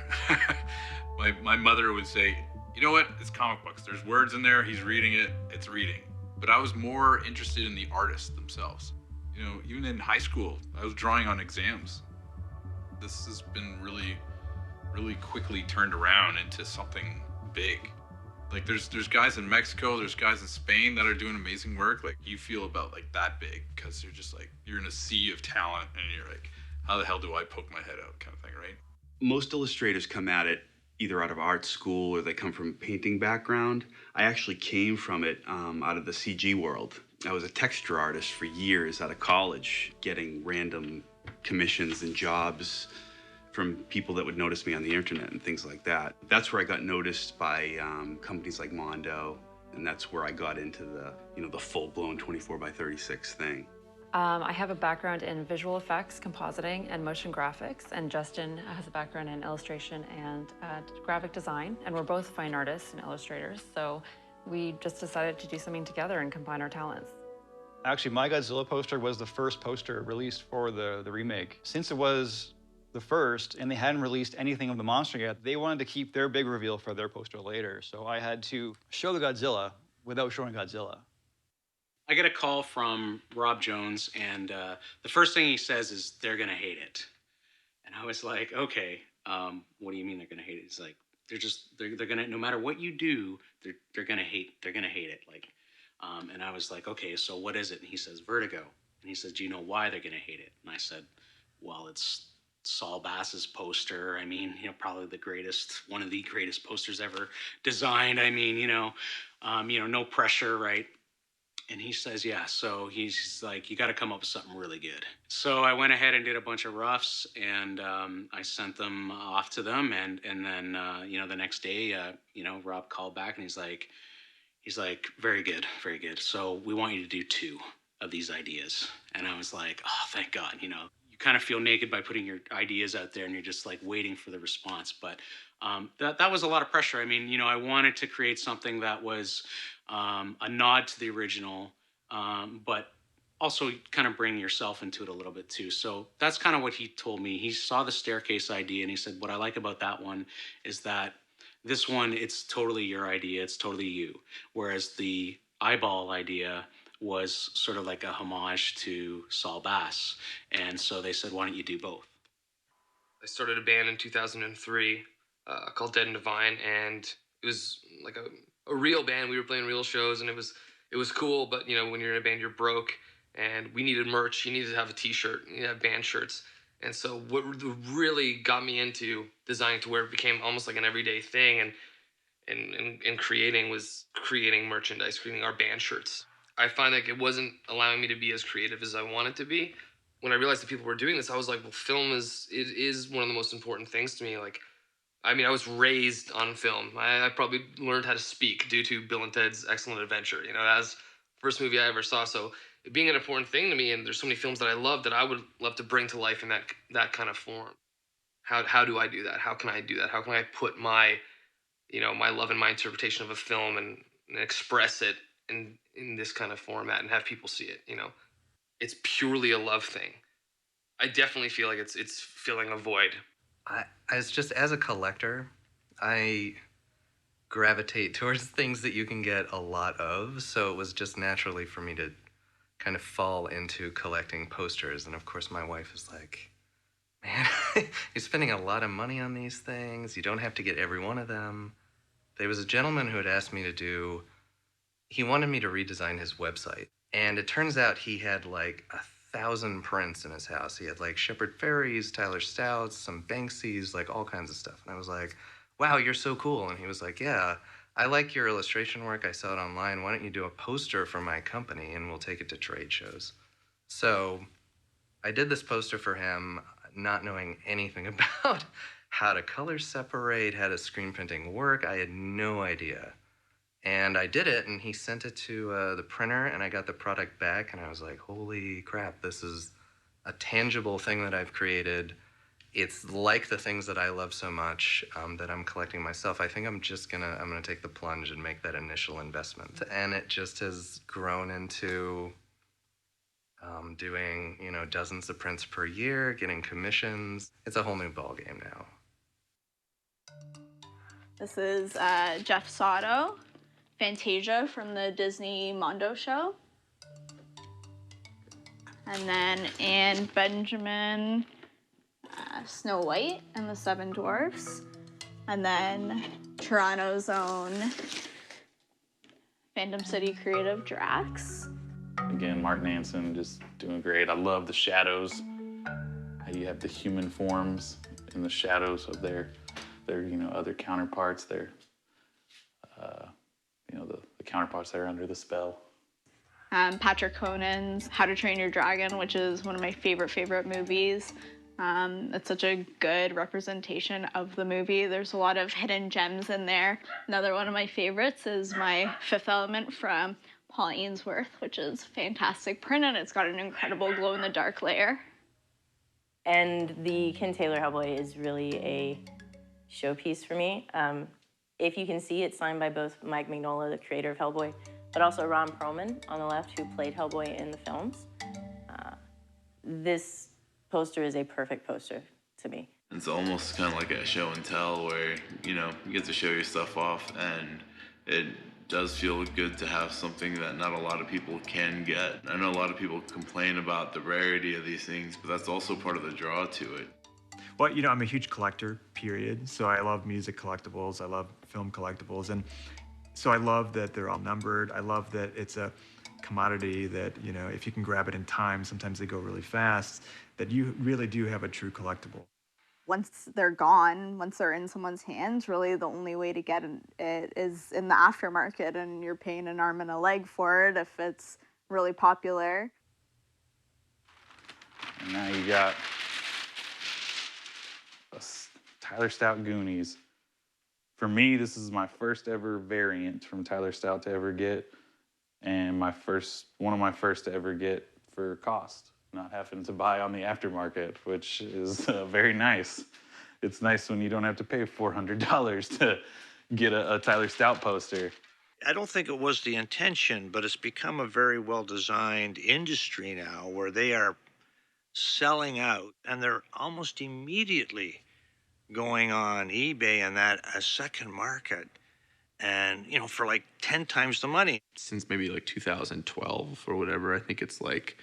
My mother would say, you know what, it's comic books. There's words in there, he's reading it, it's reading. But I was more interested in the artists themselves. You know, even in high school, I was drawing on exams. This has been really, really quickly turned around into something big. Like there's guys in Mexico, there's guys in Spain that are doing amazing work. Like you feel about like that big because you're just like, you're in a sea of talent and you're like, how the hell do I poke my head out kind of thing, right? Most illustrators come at it either out of art school or they come from a painting background. I actually came from it out of the CG world. I was a texture artist for years out of college, getting random commissions and jobs from people that would notice me on the internet and things like that. That's where I got noticed by companies like Mondo, and that's where I got into the, you know, the full-blown 24x36 thing. I have a background in visual effects, compositing, and motion graphics, and Justin has a background in illustration and graphic design, and we're both fine artists and illustrators, so we just decided to do something together and combine our talents. Actually, my Godzilla poster was the first poster released for the remake. Since it was the first, and they hadn't released anything of the monster yet, they wanted to keep their big reveal for their poster later, so I had to show the Godzilla without showing Godzilla. I get a call from Rob Jones, and the first thing he says is, "They're gonna hate it." And I was like, okay, what do you mean they're gonna hate it? He's like, they're gonna, no matter what you do, they're gonna hate it. Like, and I was like, okay, so what is it? And he says, Vertigo. And he says, do you know why they're gonna hate it? And I said, well, it's Saul Bass's poster. I mean, you know, probably one of the greatest posters ever designed. I mean, you know, no pressure, right? And he says, yeah. So he's like, you got to come up with something really good. So I went ahead and did a bunch of roughs, and I sent them off to them. And then, the next day, Rob called back, and he's like, very good, very good. So we want you to do 2 of these ideas. And I was like, oh, thank God. You know, you kind of feel naked by putting your ideas out there, and you're just like waiting for the response. But that was a lot of pressure. I mean, I wanted to create something that was a nod to the original, but also kind of bring yourself into it a little bit too. So that's kind of what he told me. He saw the staircase idea, and he said, what I like about that one is that this one, it's totally your idea. It's totally you. Whereas the eyeball idea was sort of like a homage to Saul Bass. And so they said, why don't you do both? I started a band in 2003 called Dead and Divine, and it was like a real band. We were playing real shows, and it was cool. But when you're in a band, you're broke, and we needed merch. You needed to have a T-shirt. You need to have band shirts. And so what really got me into designing to where it became almost like an everyday thing, and creating merchandise, creating our band shirts. I find like it wasn't allowing me to be as creative as I wanted to be. When I realized that people were doing this, I was like, well, film is one of the most important things to me. Like, I mean, I was raised on film. I probably learned how to speak due to Bill and Ted's Excellent Adventure. That was the first movie I ever saw. So it being an important thing to me, and there's so many films that I love that I would love to bring to life in that kind of form. How do I do that? How can I do that? How can I put my love and my interpretation of a film and express it in this kind of format and have people see it? It's purely a love thing. I definitely feel like it's filling a void. As a collector, I gravitate towards things that you can get a lot of, so it was just naturally for me to kind of fall into collecting posters. And of course my wife is like, man, you're spending a lot of money on these things. You don't have to get every one of them. There was a gentleman who had asked me he wanted me to redesign his website. And it turns out he had like 1,000 prints in his house. He had like Shepard Fairey's, Tyler Stout's, some Banksy's, like all kinds of stuff. And I was like, wow, you're so cool. And he was like, yeah, I like your illustration work. I saw it online. Why don't you do a poster for my company and we'll take it to trade shows? So I did this poster for him, not knowing anything about how to color separate, how to screen printing work. I had no idea. And I did it, and he sent it to the printer, and I got the product back, and I was like, holy crap, this is a tangible thing that I've created. It's like the things that I love so much that I'm collecting myself. I think I'm gonna take the plunge and make that initial investment. And it just has grown into doing, dozens of prints per year, getting commissions. It's a whole new ballgame now. This is Jeff Sato. Fantasia from the Disney Mondo show. And then Anne Benjamin, Snow White and the Seven Dwarfs. And then Toronto's own Phantom City Creative Drax. Again, Mark Nansen just doing great. I love the shadows. How you have the human forms in the shadows of their other counterparts. Their the counterparts that are under the spell. Patrick Conan's How to Train Your Dragon, which is one of my favorite movies. It's such a good representation of the movie. There's a lot of hidden gems in there. Another one of my favorites is my Fifth Element from Paul Ainsworth, which is fantastic print, and it's got an incredible glow-in-the-dark layer. And the Ken Taylor Hellboy is really a showpiece for me. If you can see, it's signed by both Mike Mignola, the creator of Hellboy, but also Ron Perlman on the left, who played Hellboy in the films. This poster is a perfect poster to me. It's almost kind of like a show and tell where, you get to show your stuff off, and it does feel good to have something that not a lot of people can get. I know a lot of people complain about the rarity of these things, but that's also part of the draw to it. Well, I'm a huge collector, period. So I love music collectibles, I love film collectibles, and so I love that they're all numbered. I love that it's a commodity that, if you can grab it in time, sometimes they go really fast, that you really do have a true collectible. Once they're gone, once they're in someone's hands, really the only way to get it is in the aftermarket, and you're paying an arm and a leg for it if it's really popular. And now you got Tyler Stout Goonies. For me, this is my first ever variant from Tyler Stout to ever get, and one of my first to ever get for cost, not having to buy on the aftermarket, which is very nice. It's nice when you don't have to pay $400 to get a Tyler Stout poster. I don't think it was the intention, but it's become a very well-designed industry now where they are selling out, and they're almost immediately going on eBay and that a second market, and for like 10 times the money. Since maybe like 2012 or whatever, I think it's like.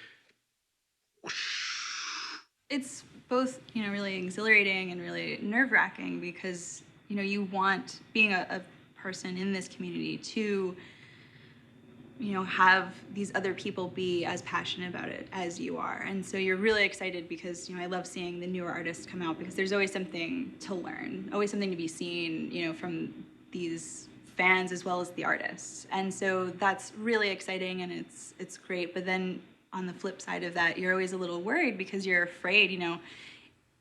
It's both, really exhilarating and really nerve-wracking because, you want, being a person in this community, to, have these other people be as passionate about it as you are. And so you're really excited because, I love seeing the newer artists come out because there's always something to learn, always something to be seen, from these fans as well as the artists. And so that's really exciting and it's great. But then on the flip side of that, you're always a little worried because you're afraid,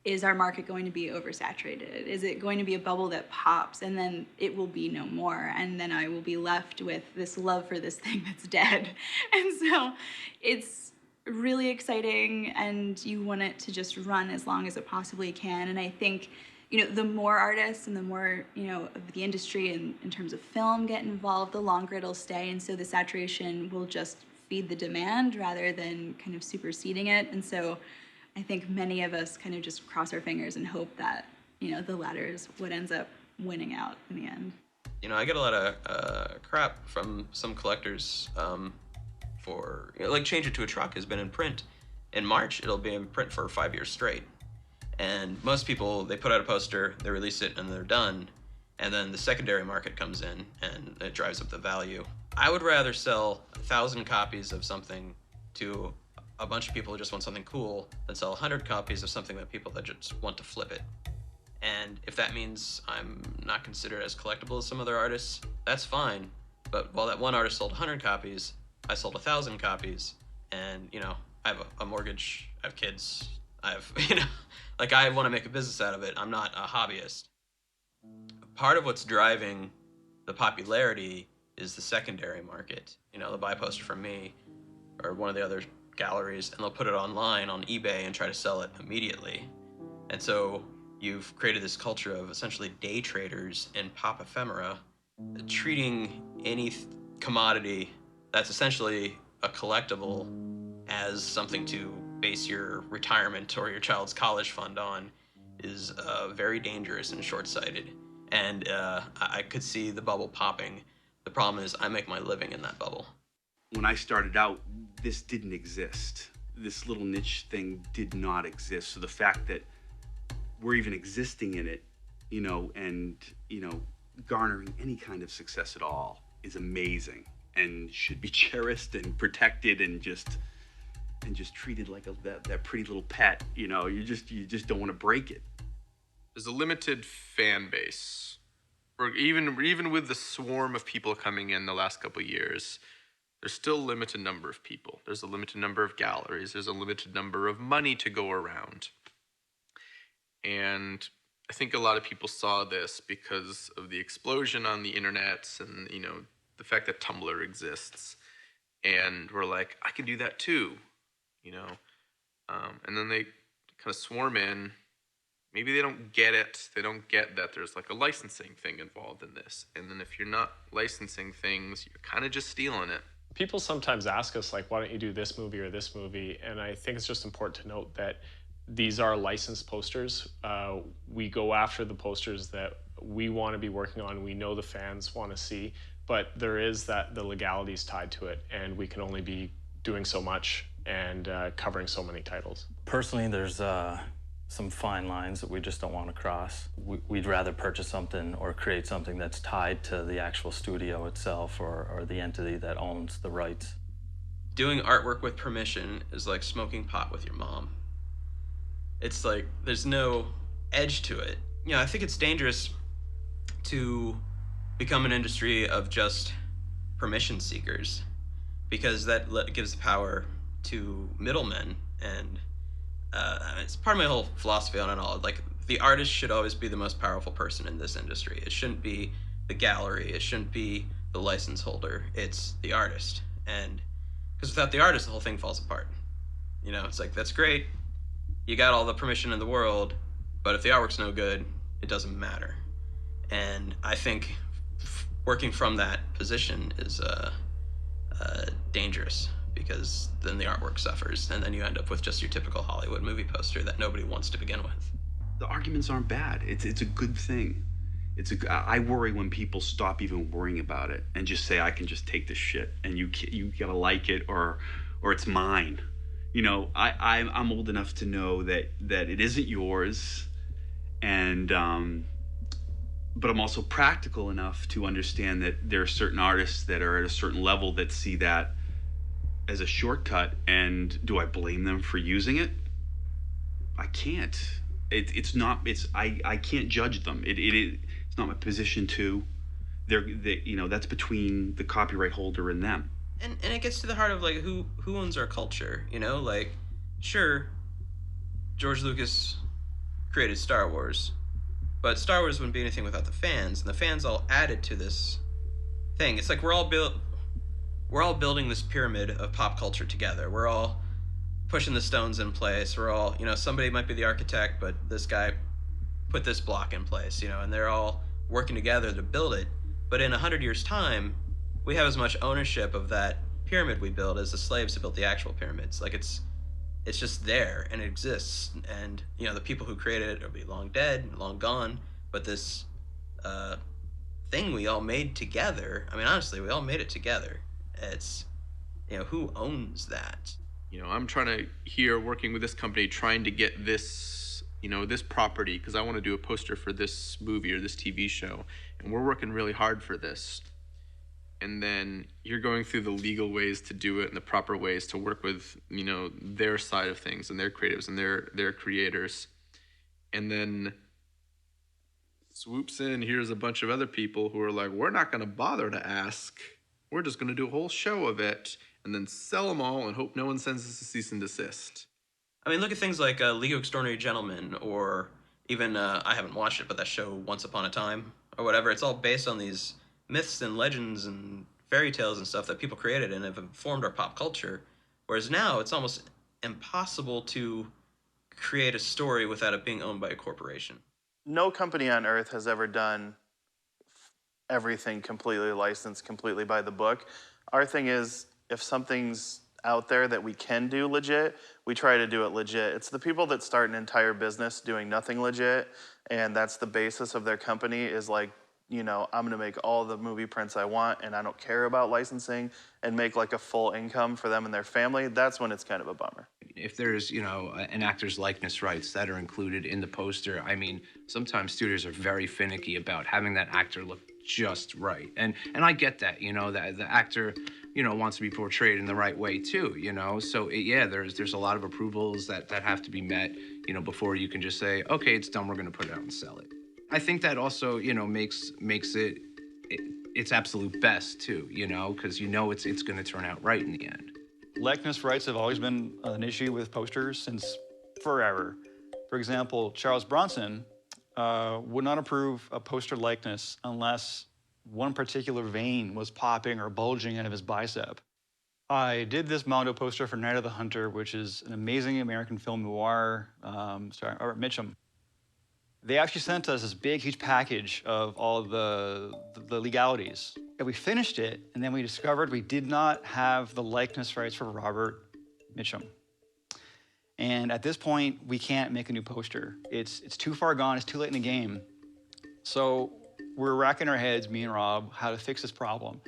is our market going to be oversaturated? Is it going to be a bubble that pops and then it will be no more? And then I will be left with this love for this thing that's dead. And so it's really exciting and you want it to just run as long as it possibly can. And I think, the more artists and the more, of the industry in terms of film get involved, the longer it'll stay. And so the saturation will just feed the demand rather than kind of superseding it. And so I think many of us kind of just cross our fingers and hope that, the latter is what ends up winning out in the end. I get a lot of crap from some collectors for, like Change It to a Truck has been in print. In March, it'll be in print for 5 years straight. And most people, they put out a poster, they release it, and they're done. And then the secondary market comes in, and it drives up the value. I would rather sell 1,000 copies of something to a bunch of people who just want something cool than sell 100 copies of something that people that just want to flip it. And if that means I'm not considered as collectible as some other artists, that's fine. But while that one artist sold 100 copies, I sold 1,000 copies. And, I have a mortgage, I have kids, I have, I want to make a business out of it. I'm not a hobbyist. Part of what's driving the popularity is the secondary market. They'll buy a poster from me or one of the other galleries, and they'll put it online on eBay and try to sell it immediately. And so you've created this culture of essentially day traders in pop ephemera, treating any commodity that's essentially a collectible as something to base your retirement or your child's college fund on is very dangerous and short-sighted. And I could see the bubble popping. The problem is I make my living in that bubble. When I started out, this didn't exist. This little niche thing did not exist. So the fact that we're even existing in it, and, garnering any kind of success at all is amazing. and should be cherished and protected and just treated like that pretty little pet. You know, you just don't want to break it. There's a limited fan base. Or even with the swarm of people coming in the last couple of years, there's still a limited number of people. There's a limited number of galleries. There's a limited number of money to go around. And I think a lot of people saw this because of the explosion on the internet and, you know, the fact that Tumblr exists. And we're like, I can do that too, you know. And then they kind of swarm in. Maybe they don't get it. They don't get that there's like a licensing thing involved in this. And then if you're not licensing things, you're kind of just stealing it. People sometimes ask us, like, why don't you do this movie or this movie? And I think it's just important to note that these are licensed posters. We go after the posters that we want to be working on, we know the fans want to see, but there is the legalities tied to it, and we can only be doing so much and covering so many titles. Personally, there's some fine lines that we just don't want to cross. We'd rather purchase something or create something that's tied to the actual studio itself or the entity that owns the rights. Doing artwork with permission is like smoking pot with your mom. It's like, there's no edge to it. You know, I think it's dangerous to become an industry of just permission seekers, because that gives power to middlemen. And it's part of my whole philosophy on it all. Like, the artist should always be the most powerful person in this industry. It shouldn't be the gallery. It shouldn't be the license holder. It's the artist. And because without the artist, the whole thing falls apart. You know, it's like, that's great. You got all the permission in the world, but if the artwork's no good, it doesn't matter. And I think working from that position is dangerous, because then the artwork suffers, and then you end up with just your typical Hollywood movie poster that nobody wants to begin with. The arguments aren't bad. It's a good thing. I worry when people stop even worrying about it and just say, I can just take this shit and you gotta like it or it's mine. You know, I'm old enough to know that it isn't yours, and but I'm also practical enough to understand that there are certain artists that are at a certain level that see that as a shortcut. And do I blame them for using it? I can't. I can't judge them. It's not my position to. You know, that's between the copyright holder and them. And it gets to the heart of, like, who owns our culture, you know? Like, sure, George Lucas created Star Wars, but Star Wars wouldn't be anything without the fans, and the fans all added to this thing. It's like we're all building this pyramid of pop culture together. We're all pushing the stones in place. We're all, you know, somebody might be the architect, but this guy put this block in place, you know, and they're all working together to build it. But in 100 years' time, we have as much ownership of that pyramid we built as the slaves who built the actual pyramids. Like, it's just there and it exists, and, you know, the people who created it will be long dead, long gone, but this thing we all made together, I mean, honestly, we all made it together. It's, you know, who owns that? You know, I'm working with this company, trying to get this, you know, this property, because I want to do a poster for this movie or this TV show, and we're working really hard for this. And then you're going through the legal ways to do it and the proper ways to work with, you know, their side of things and their creatives and their creators. And then swoops in, here's a bunch of other people who are like, we're not going to bother to ask. We're just going to do a whole show of it and then sell them all and hope no one sends us a cease and desist. I mean, look at things like League of Extraordinary Gentlemen, or even, I haven't watched it, but that show Once Upon a Time or whatever. It's all based on these myths and legends and fairy tales and stuff that people created and have informed our pop culture. Whereas now it's almost impossible to create a story without it being owned by a corporation. No company on earth has ever done everything completely licensed, completely by the book. Our thing is, if something's out there that we can do legit, we try to do it legit. It's the people that start an entire business doing nothing legit, and that's the basis of their company, is like, you know, I'm gonna make all the movie prints I want and I don't care about licensing, and make like a full income for them and their family. That's when it's kind of a bummer. If there's, you know, an actor's likeness rights that are included in the poster, I mean, sometimes studios are very finicky about having that actor look just right. And I get that, you know, that the actor, you know, wants to be portrayed in the right way too, you know. So there's a lot of approvals that have to be met, you know, before you can just say, okay, it's done, we're going to put it out and sell it. I think that also, you know, makes it its absolute best too, you know, because you know it's going to turn out right in the end. Likeness rights have always been an issue with posters since forever. For example, Charles Bronson would not approve a poster likeness unless one particular vein was popping or bulging out of his bicep. I did this Mondo poster for Night of the Hunter, which is an amazing American film noir, starring Robert Mitchum. They actually sent us this big, huge package of all of the legalities. And we finished it, and then we discovered we did not have the likeness rights for Robert Mitchum. And at this point, we can't make a new poster. It's too far gone, it's too late in the game. So we're racking our heads, me and Rob, how to fix this problem.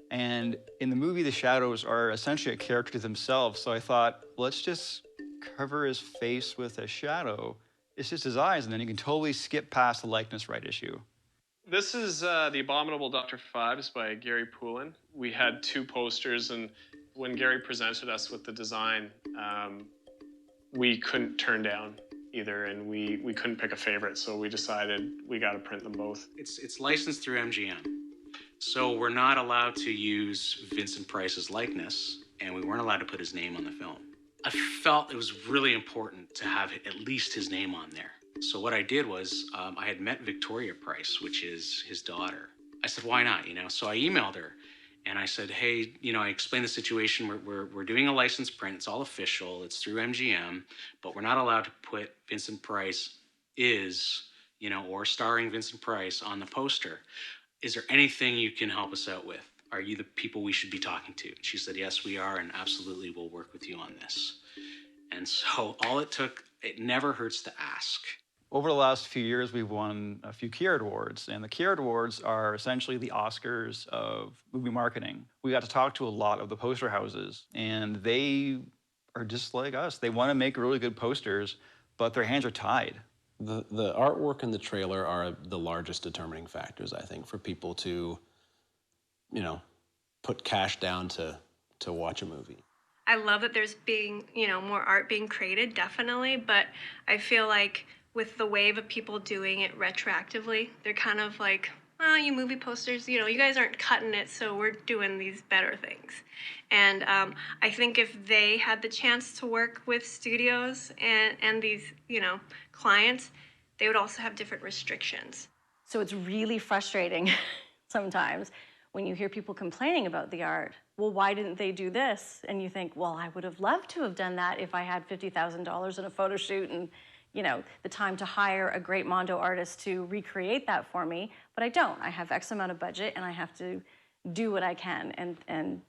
And in the movie, the shadows are essentially a character to themselves. So I thought, let's just cover his face with a shadow. It's just his eyes, and then you can totally skip past the likeness right issue. This is The Abominable Dr. Phibes by Gary Poulin. We had 2 posters, and when Gary presented us with the design, we couldn't turn down either, and we couldn't pick a favorite, so we decided we got to print them both. It's licensed through MGM, so we're not allowed to use Vincent Price's likeness, and we weren't allowed to put his name on the film. I felt it was really important to have at least his name on there. So what I did was I had met Victoria Price, which is his daughter. I said, why not, you know? So I emailed her and I said, hey, you know, I explained the situation. We're doing a license print. It's all official. It's through MGM, but we're not allowed to put Vincent Price you know, or starring Vincent Price on the poster. Is there anything you can help us out with? Are you the people we should be talking to? And she said, yes, we are, and absolutely we'll work with you on this. And so all it took, it never hurts to ask. Over the last few years, we've won a few Key Art Awards, and the Key Art Awards are essentially the Oscars of movie marketing. We got to talk to a lot of the poster houses, and they are just like us. They want to make really good posters, but their hands are tied. The artwork and the trailer are the largest determining factors, I think, for people to, you know, put cash down to watch a movie. I love that there's being, you know, more art being created, definitely, but I feel like with the wave of people doing it retroactively, they're kind of like, oh, you movie posters, you know, you guys aren't cutting it, so we're doing these better things. And I think if they had the chance to work with studios and these, you know, clients, they would also have different restrictions. So it's really frustrating sometimes when you hear people complaining about the art. Well, why didn't they do this? And you think, well, I would have loved to have done that if I had $50,000 in a photo shoot and, you know, the time to hire a great Mondo artist to recreate that for me, but I don't. I have X amount of budget and I have to do what I can, and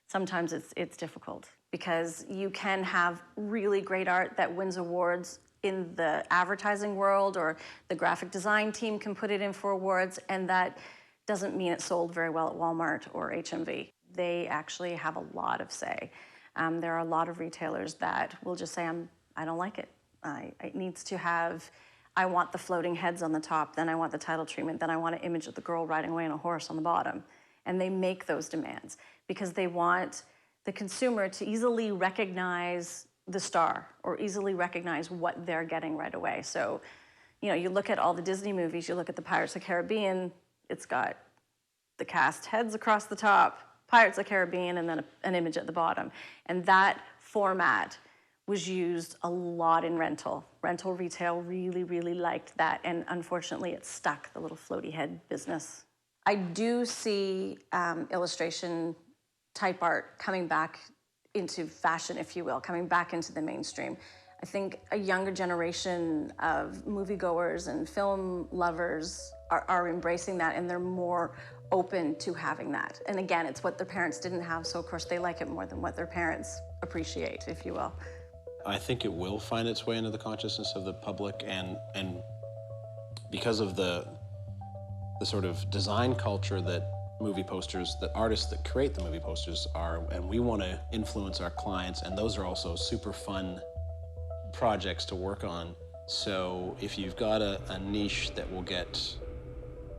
sometimes it's difficult because you can have really great art that wins awards in the advertising world, or the graphic design team can put it in for awards, and that doesn't mean it sold very well at Walmart or HMV. They actually have a lot of say. There are a lot of retailers that will just say, I don't like it. It needs to have, I want the floating heads on the top, then I want the title treatment, then I want an image of the girl riding away on a horse on the bottom. And they make those demands because they want the consumer to easily recognize the star or easily recognize what they're getting right away. So, you know, you look at all the Disney movies, you look at the Pirates of the Caribbean, it's got the cast heads across the top, Pirates of the Caribbean, and then an image at the bottom. And that format was used a lot in rental. Rental retail really, really liked that, and unfortunately it stuck, the little floaty head business. I do see illustration type art coming back into fashion, if you will, coming back into the mainstream. I think a younger generation of moviegoers and film lovers are embracing that, and they're more open to having that. And again, it's what their parents didn't have, so of course they like it more than what their parents appreciate, if you will. I think it will find its way into the consciousness of the public, and because of the sort of design culture that movie posters, the artists that create the movie posters are, and we want to influence our clients, and those are also super fun projects to work on. So if you've got a niche that will get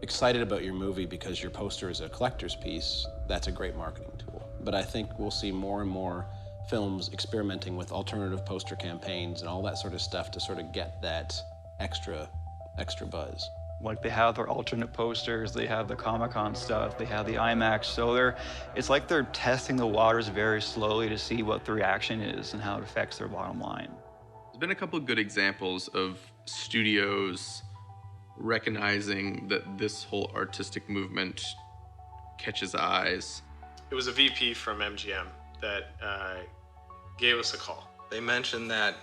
excited about your movie because your poster is a collector's piece, that's a great marketing tool. But I think we'll see more and more films experimenting with alternative poster campaigns and all that sort of stuff to sort of get that extra buzz. Like they have their alternate posters, they have the Comic-Con stuff, they have the IMAX, so it's like they're testing the waters very slowly to see what the reaction is and how it affects their bottom line. There's been a couple of good examples of studios recognizing that this whole artistic movement catches eyes. It was a VP from MGM that gave us a call. They mentioned that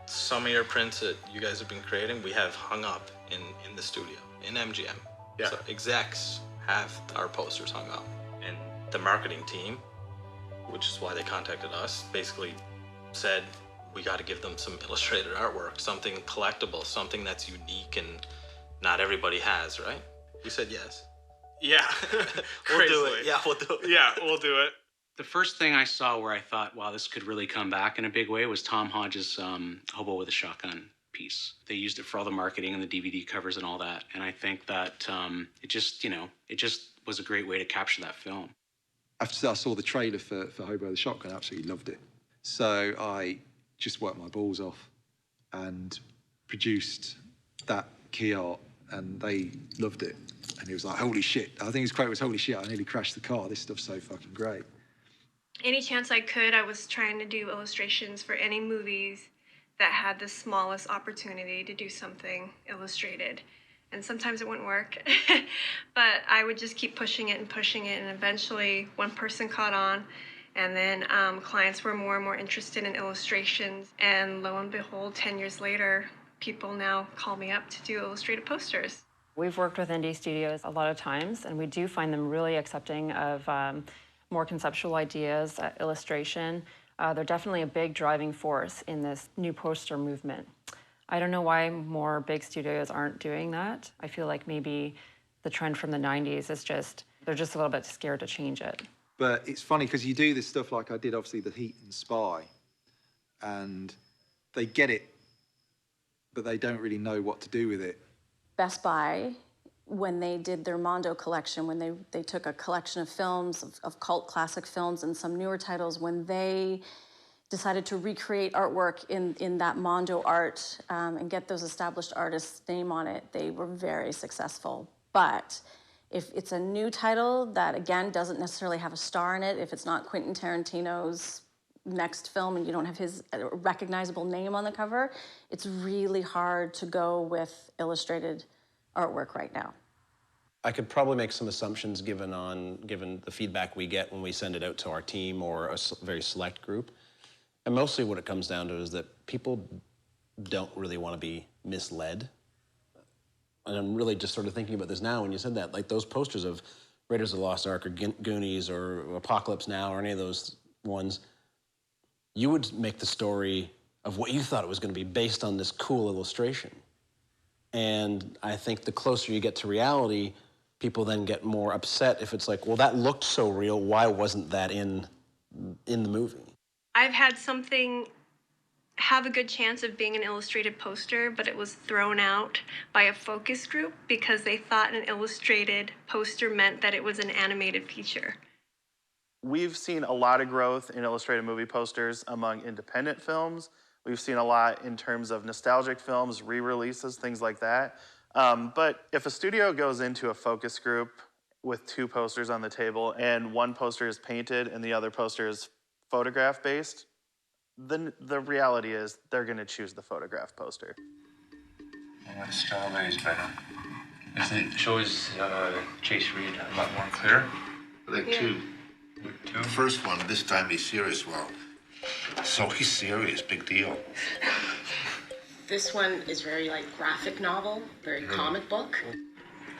some of your prints that you guys have been creating, we have hung up in the studio, in MGM. Yeah. So execs have our posters hung up. And the marketing team, which is why they contacted us, basically said, we got to give them some illustrated artwork, something collectible, something that's unique and not everybody has, right? We said yes. Yeah. We'll do it. Yeah, we'll do it. Yeah, we'll do it. The first thing I saw where I thought, wow, this could really come back in a big way was Tom Hodge's Hobo with a Shotgun piece. They used it for all the marketing and the DVD covers and all that. And I think that it just was a great way to capture that film. After I saw the trailer for Hobo with a Shotgun, I absolutely loved it. So I just worked my balls off and produced that key art, and they loved it. And it was like, holy shit. I think his quote was, holy shit, I nearly crashed the car. This stuff's so fucking great. Any chance I could, I was trying to do illustrations for any movies that had the smallest opportunity to do something illustrated. And sometimes it wouldn't work, but I would just keep pushing it, and eventually one person caught on, and then clients were more and more interested in illustrations, and lo and behold, 10 years later, people now call me up to do illustrated posters. We've worked with indie studios a lot of times, and we do find them really accepting of more conceptual ideas, illustration. They're definitely a big driving force in this new poster movement. I don't know why more big studios aren't doing that. I feel like maybe the trend from the 90s is they're just a little bit scared to change it. But it's funny because you do this stuff like I did, obviously, the Heat and Spy, and they get it, but they don't really know what to do with it. Best Buy, when they did their Mondo collection, when they took a collection of films, of cult classic films and some newer titles, when they decided to recreate artwork in that Mondo art and get those established artists' name on it, they were very successful. But if it's a new title that, again, doesn't necessarily have a star in it, if it's not Quentin Tarantino's next film and you don't have his recognizable name on the cover, it's really hard to go with illustrated artwork right now. I could probably make some assumptions given the feedback we get when we send it out to our team or a very select group. And mostly what it comes down to is that people don't really want to be misled. And I'm really just sort of thinking about this now when you said that, like those posters of Raiders of the Lost Ark or Goonies or Apocalypse Now or any of those ones, you would make the story of what you thought it was going to be based on this cool illustration. And I think the closer you get to reality, people then get more upset if it's like, well, that looked so real, why wasn't that in the movie? I've had something have a good chance of being an illustrated poster, but it was thrown out by a focus group because they thought an illustrated poster meant that it was an animated feature. We've seen a lot of growth in illustrated movie posters among independent films. We've seen a lot in terms of nostalgic films, re-releases, things like that. But if a studio goes into a focus group with two posters on the table and one poster is painted and the other poster is photograph-based, then the reality is they're going to choose the photograph poster. The strawberry's better. It shows Chase Reed a lot more clear. Like two. The first one, this time he's serious. Well, so he's serious, big deal. This one is very graphic novel, very comic book.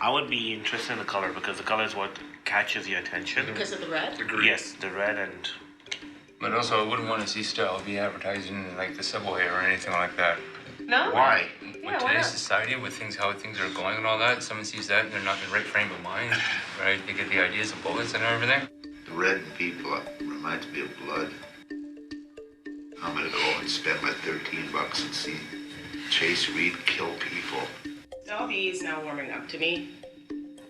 I would be interested in the color because the color is what catches your attention. Because of the red? Yes, the red and... But also, I wouldn't want to see Style be advertising like the subway or anything like that. No? Why? With today's society, with how things are going and all that, someone sees that and they're not in the right frame of mind, right? They get the ideas of bullets and everything. The red people reminds me of blood. I'm gonna go and spend my $13 and see Chase Reed kill people. Dalby is now warming up to me.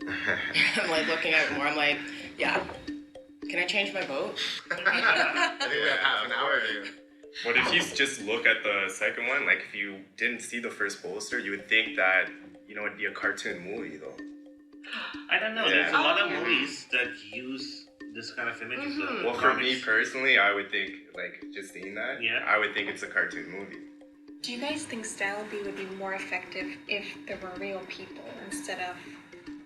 I'm like looking at it more. I'm like, yeah. Can I change my vote? I think we have half an hour here. What if you just look at the second one? Like, if you didn't see the first poster, you would think that, it'd be a cartoon movie, though. I don't know. There's a lot of movies that use this kind of images. Well, for me personally, I would think, like, just seeing that, I would think it's a cartoon movie. Do you guys think Style B would be more effective if there were real people instead of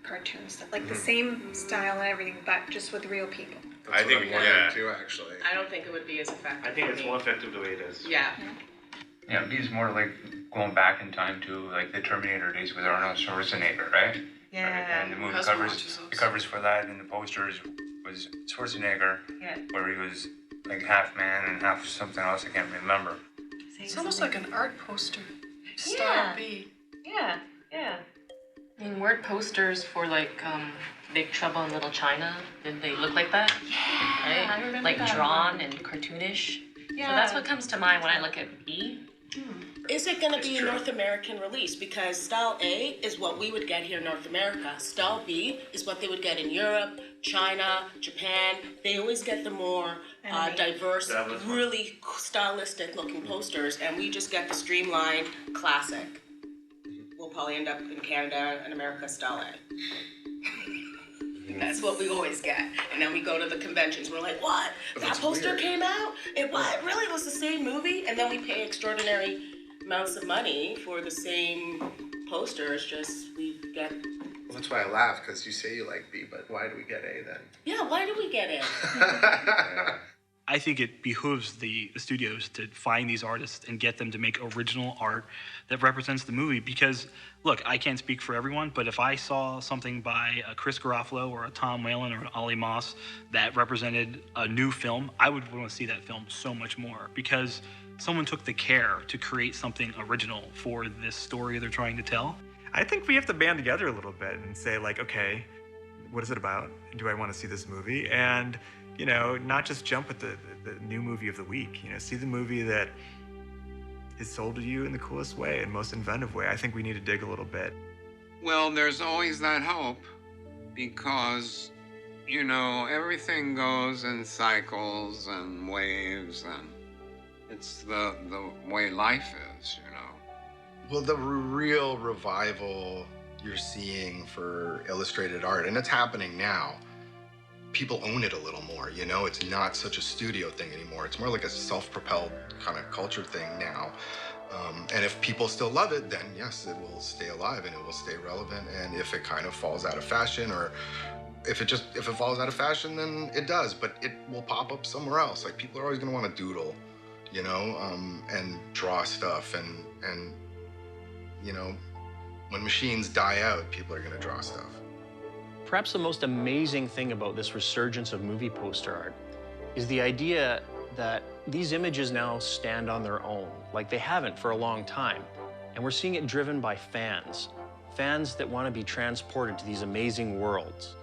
cartoon stuff? Like the same style and everything, but just with real people? I think I'm wondering too, actually. I don't think it would be as effective. I think it's more effective the way it is. Yeah. Yeah, these more like going back in time to like the Terminator days with Arnold Schwarzenegger, right? Yeah. Right? And the movie covers for that, and the posters was Schwarzenegger, where he was like half man and half something else. I can't remember. It's almost like an art poster. Style B. Yeah. I mean, weren't posters for like Big Trouble in Little China? Did they look like that? Yeah, right? I remember like that drawn one. and cartoonish. Yeah. So that's what comes to mind when I look at B. Is it going to be a North American release? Because Style A is what we would get here in North America. Style B is what they would get in Europe, China, Japan. They always get the more diverse, really stylistic looking posters, and we just get the streamlined classic. We'll probably end up in Canada and America Style A. That's what we always get. And then we go to the conventions. We're like, what? That poster came out? It what? Really? It was the same movie? And then we pay extraordinary amounts of money for the same poster. It's just we get. Well, that's why I laugh, because you say you like B, but why do we get A then? Yeah, why do we get it? I think it behooves the studios to find these artists and get them to make original art that represents the movie. Because, look, I can't speak for everyone, but if I saw something by a Chris Garofalo or a Tom Whalen or an Ollie Moss that represented a new film, I would want to see that film so much more, because someone took the care to create something original for this story they're trying to tell. I think we have to band together a little bit and say, like, okay, what is it about? Do I want to see this movie? And not just jump at the new movie of the week. See the movie that is sold to you in the coolest way and most inventive way. I think we need to dig a little bit. Well, there's always that hope, because, everything goes in cycles and waves, and it's the way life is, Well, the real revival you're seeing for illustrated art, and it's happening now, people own it a little more, It's not such a studio thing anymore. It's more like a self-propelled kind of culture thing now. And if people still love it, then yes, it will stay alive and it will stay relevant. And if it kind of falls out of fashion, or if it falls out of fashion, then it does, but it will pop up somewhere else. Like, people are always going to want to doodle, and draw stuff. And when machines die out, people are going to draw stuff. Perhaps the most amazing thing about this resurgence of movie poster art is the idea that these images now stand on their own, like they haven't for a long time. And we're seeing it driven by fans that want to be transported to these amazing worlds.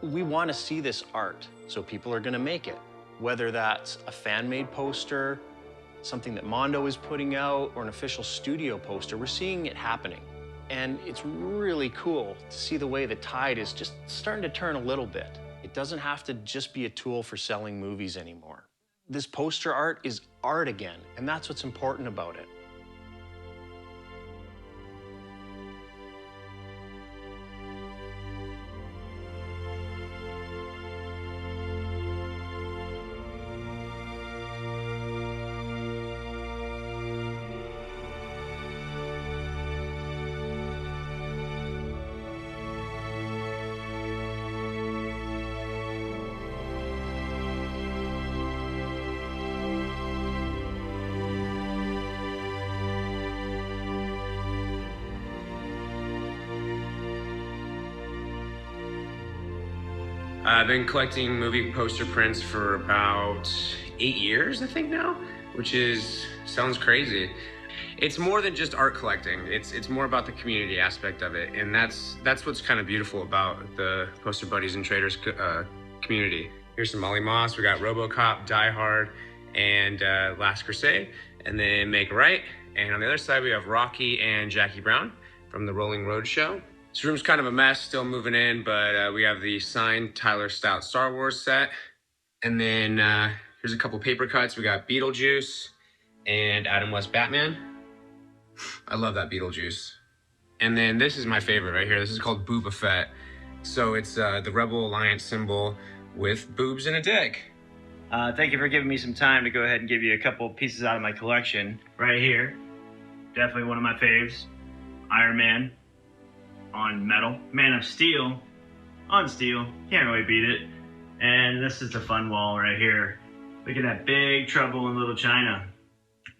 We want to see this art, so people are going to make it. Whether that's a fan-made poster, something that Mondo is putting out, or an official studio poster, we're seeing it happening. And it's really cool to see the way the tide is just starting to turn a little bit. It doesn't have to just be a tool for selling movies anymore. This poster art is art again, and that's what's important about it. I've been collecting movie poster prints for about 8 years, I think now, which sounds crazy. It's more than just art collecting. It's more about the community aspect of it, and that's what's kind of beautiful about the Poster Buddies and Traders community. Here's some Ollie Moss. We got RoboCop, Die Hard, and Last Crusade, and then Make a Right. And on the other side, we have Rocky and Jackie Brown from the Rolling Road show. This room's kind of a mess, still moving in, but we have the signed Tyler Stout Star Wars set. And then here's a couple paper cuts. We got Beetlejuice and Adam West Batman. I love that Beetlejuice. And then this is my favorite right here. This is called Booba Fett. So it's the Rebel Alliance symbol with boobs and a dick. Thank you for giving me some time to go ahead and give you a couple pieces out of my collection. Right here, definitely one of my faves. Iron Man on metal. Man of Steel on steel. Can't really beat it. And this is the fun wall right here. Look at that Big Trouble in Little China.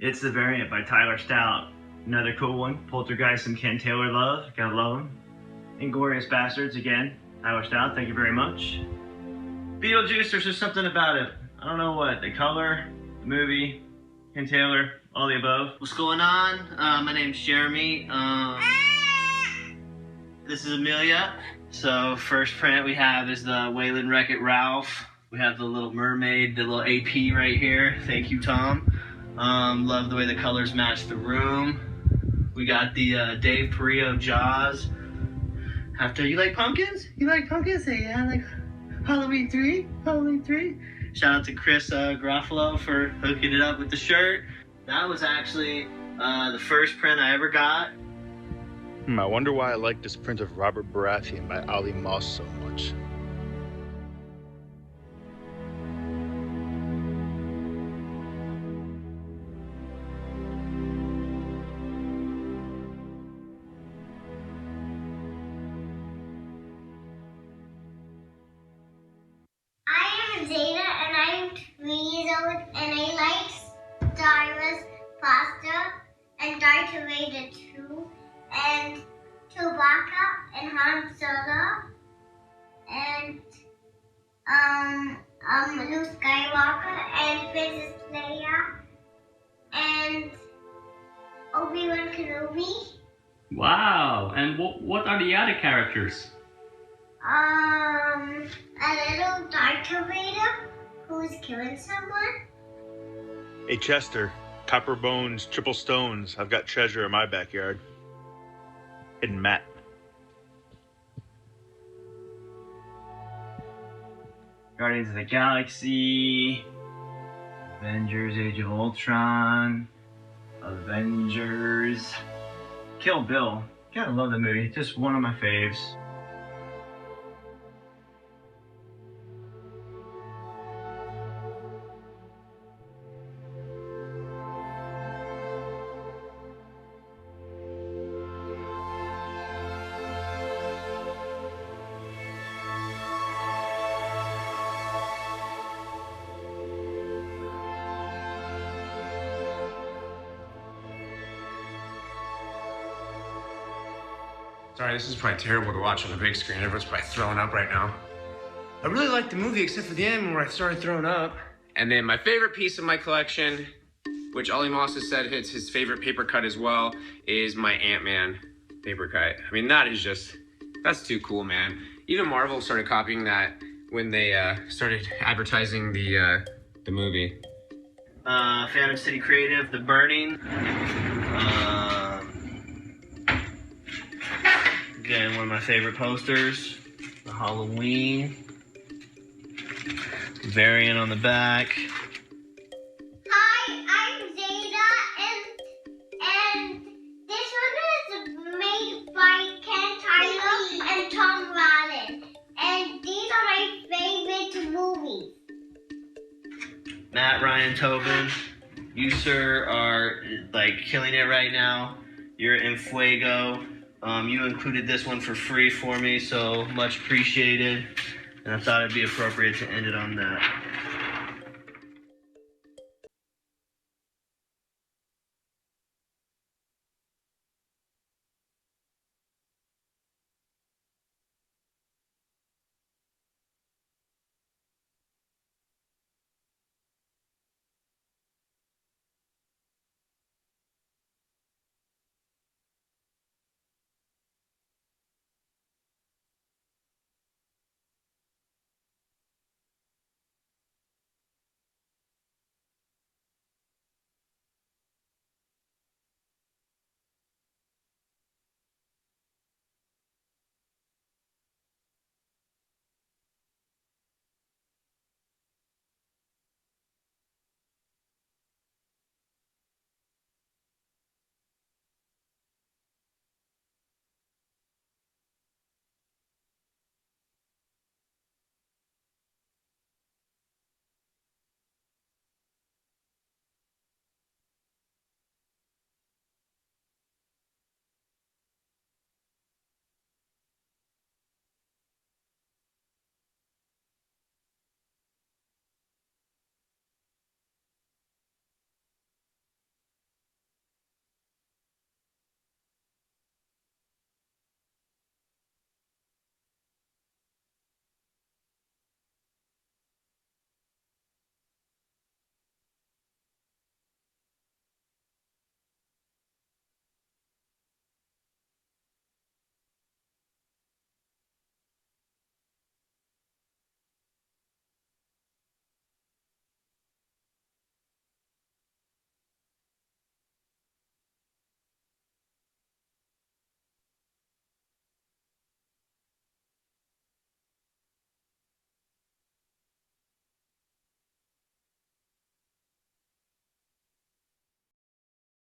It's the variant by Tyler Stout. Another cool one. Poltergeist and Ken Taylor love. Gotta love them. Inglorious Bastards again. Tyler Stout, thank you very much. Beetlejuice, there's just something about it. I don't know what. The color, the movie, Ken Taylor, all the above. What's going on? My name's Jeremy. This is Amelia. So first print we have is the Wayland Wreck-It Ralph. We have the Little Mermaid, the little AP right here. Thank you, Tom. Love the way the colors match the room. We got the Dave Perillo Jaws. After you like pumpkins? You like pumpkins? Say yeah, like Halloween 3. Halloween 3. Shout out to Chris Garofalo for hooking it up with the shirt. That was actually the first print I ever got. I wonder why I like this print of Robert Baratheon by Ali Moss so much. I am Zeta and I'm 3 years old and I like Star Wars pasta and Darth Vader too. And Chewbacca and Han Solo and Luke Skywalker and Princess Leia and Obi-Wan Kenobi. Wow, and what are the other characters? A little Darth Vader who's killing someone. Hey Chester, copper bones, triple stones. I've got treasure in my backyard. Hidden Matt. Guardians of the Galaxy, Avengers Age of Ultron, Avengers, Kill Bill. Gotta love the movie, just one of my faves. Sorry, this is probably terrible to watch on the big screen. Everyone's probably throwing up right now. I really liked the movie except for the end where I started throwing up. And then my favorite piece of my collection, which Ollie Moss has said it's his favorite paper cut as well, is my Ant-Man paper cut. I mean, that's too cool, man. Even Marvel started copying that when they started advertising the movie. Phantom City Creative, The Burning. Again, one of my favorite posters, the Halloween variant on the back. Hi, I'm Zeta and this one is made by Ken Taylor and Tom Rowland. And these are my favorite movies. Matt Ryan Tobin, you sir are like killing it right now. You're in fuego. You included this one for free for me, so much appreciated. And I thought it'd be appropriate to end it on that.